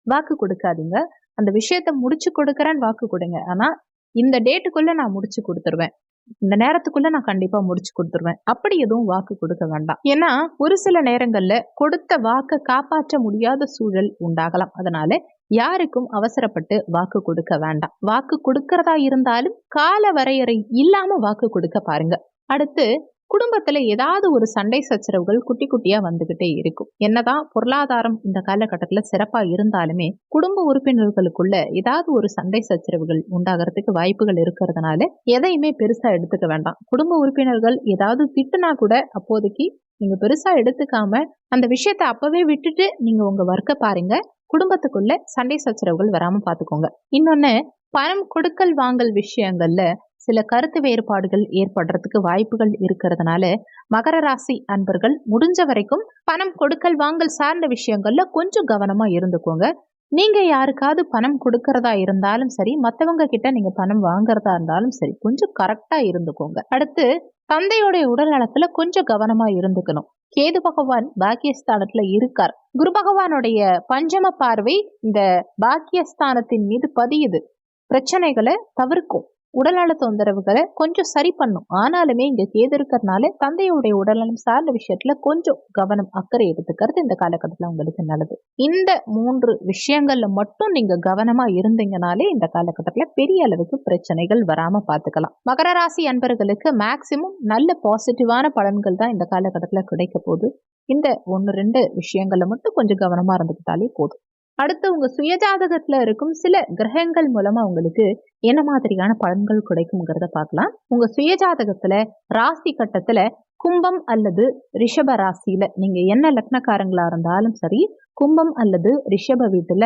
வாக்கு கொடுக்காதீங்க. அந்த விஷயத்த முடிச்சு கொடுக்கறேன்னு வாக்கு கொடுங்க. ஆனா இந்த டேட்டுக்குள்ள நான் முடிச்சு கொடுத்துருவேன், இந்த நேரத்துக்குள்ள நான் கண்டிப்பா முடிச்சு கொடுத்துருவேன், அப்படி எதுவும் வாக்கு கொடுக்க வேண்டாம். ஏன்னா ஒரு சில நேரங்கள்ல கொடுத்த வாக்கை காப்பாற்ற முடியாத சூழல் உண்டாகலாம். அதனால யாருக்கும் அவசரப்பட்டு வாக்கு கொடுக்க வேண்டாம். வாக்கு கொடுக்கறதா இருந்தாலும் கால வரையறை இல்லாம வாக்கு கொடுக்க பாருங்க. அடுத்து, குடும்பத்துல ஏதாவது ஒரு சண்டை சச்சரவுகள் குட்டி குட்டியா வந்துகிட்டே இருக்கும். என்னதான் பொருளாதாரம் இந்த காலகட்டத்துல சிறப்பா இருந்தாலுமே குடும்ப உறுப்பினர்களுக்குள்ள ஏதாவது ஒரு சண்டை சச்சரவுகள் உண்டாகிறதுக்கு வாய்ப்புகள் இருக்கிறதுனால எதையுமே பெருசா எடுத்துக்க வேண்டாம். குடும்ப உறுப்பினர்கள் ஏதாவது திட்டுனா கூட அப்போதைக்கு நீங்க பெருசா எடுத்துக்காம அந்த விஷயத்த அப்பவே விட்டுட்டு நீங்க உங்க ஒர்க்க பாருங்க. குடும்பத்துக்குள்ள சண்டை சச்சரவுகள் வராம பாத்துக்கோங்க. இன்னொன்னு, பணம் கொடுக்கல் வாங்கல் விஷயங்கள்ல சில கருத்து வேறுபாடுகள் ஏற்படுறதுக்கு வாய்ப்புகள் இருக்கிறதுனால மகர ராசி அன்பர்கள் முடிஞ்ச வரைக்கும் பணம் கொடுக்கல் வாங்கல் சார்ந்த விஷயங்கள்ல கொஞ்சம் கவனமா இருந்துக்கோங்க. நீங்க யாருக்காவது பணம் கொடுக்கறதா இருந்தாலும் சரி, மற்றவங்க கிட்ட நீங்க பணம் வாங்குறதா இருந்தாலும் சரி, கொஞ்சம் கரெக்டா இருந்துக்கோங்க. அடுத்து, தந்தையோடைய உடல் நலத்துல கொஞ்சம் கவனமா இருந்துக்கணும். கேது பகவான் பாக்கியஸ்தானத்துல இருக்கார். குரு பகவானுடைய பஞ்சம பார்வை இந்த பாக்கியஸ்தானத்தின் மீது பதியுது. பிரச்சனைகளை தவிர்க்கும், உடல்நல தொந்தரவுகளை கொஞ்சம் சரி பண்ணும். ஆனாலுமே இங்க கேது இருக்கிறதுனால தந்தையுடைய உடல்நலம் சார்ந்த விஷயத்துல கொஞ்சம் கவனம் அக்கறை எடுத்துக்கிறது இந்த காலகட்டத்துல உங்களுக்கு நல்லது. இந்த 3 விஷயங்கள்ல மட்டும் நீங்க கவனமா இருந்தீங்கனாலே இந்த காலகட்டத்துல பெரிய அளவுக்கு பிரச்சனைகள் வராம பாத்துக்கலாம். மகர ராசி அன்பர்களுக்கு மேக்சிமம் நல்ல பாசிட்டிவான பலன்கள் தான் இந்த காலகட்டத்துல கிடைக்க போகுது. இந்த 1-2 விஷயங்கள்ல மட்டும் கொஞ்சம் கவனமா இருந்துக்கிட்டாலே போதும். அடுத்து உங்க சுயஜாதகத்துல இருக்கும் சில கிரகங்கள் மூலமா உங்களுக்கு என்ன மாதிரியான பலன்கள் கிடைக்கும்ங்கிறத பார்க்கலாம். உங்க சுயஜாதகத்துல ராசி கட்டத்துல கும்பம் அல்லது ரிஷப ராசியில நீங்க என்ன லக்னக்காரங்களா இருந்தாலும் சரி, கும்பம் அல்லது ரிஷப வீட்டுல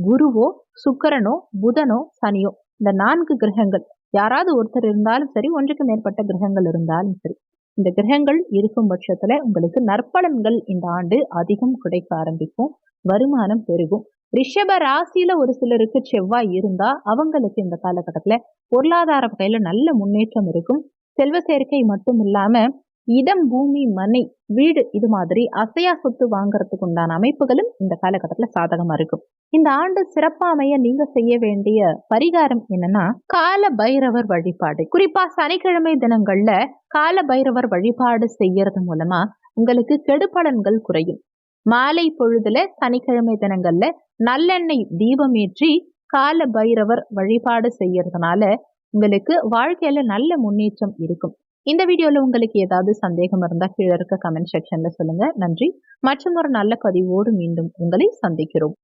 குருவோ சுக்கிரனோ புதனோ சனியோ இந்த 4 கிரகங்கள் யாராவது ஒருத்தர் இருந்தாலும் சரி, ஒன்றுக்கு மேற்பட்ட கிரகங்கள் இருந்தாலும் சரி, இந்த கிரகங்கள் இருக்கும் பட்சத்துல உங்களுக்கு நற்பலன்கள் இந்த ஆண்டு அதிகம் கிடைக்க ஆரம்பிக்கும். வருமானம் பெருகும். ரிஷப ராசியில ஒரு சிலருக்கு செவ்வாய் இருந்தா அவங்களுக்கு இந்த காலகட்டத்துல பொருளாதார வகையில நல்ல முன்னேற்றம் இருக்கும். செல்வ சேர்க்கை மட்டும் இல்லாம இடம், பூமி, மனை, வீடு இது மாதிரி அசையா சொத்து வாங்குறதுக்கு உண்டான அமைப்புகளும் இந்த காலகட்டத்துல சாதகமா இருக்கும். இந்த ஆண்டு சிறப்பா அமைய நீங்க செய்ய வேண்டிய பரிகாரம் என்னன்னா, கால பைரவர் வழிபாடு. குறிப்பா சனிக்கிழமை தினங்கள்ல கால பைரவர் வழிபாடு செய்யறது மூலமா உங்களுக்கு கெடுபலன்கள் குறையும். மாலை பொழுதுல சனிக்கிழமை தினங்கள்ல நல்லெண்ணெய் தீபம் ஏற்றி கால பைரவர் வழிபாடு செய்யறதுனால உங்களுக்கு வாழ்க்கையில நல்ல முன்னேற்றம் இருக்கும். இந்த வீடியோல உங்களுக்கு ஏதாவது சந்தேகம் இருந்தா கீழே இருக்க கமெண்ட் செக்ஷன்ல சொல்லுங்க. நன்றி. மற்றும் ஒரு நல்ல பதிவோடு மீண்டும் உங்களை சந்திக்கிறோம்.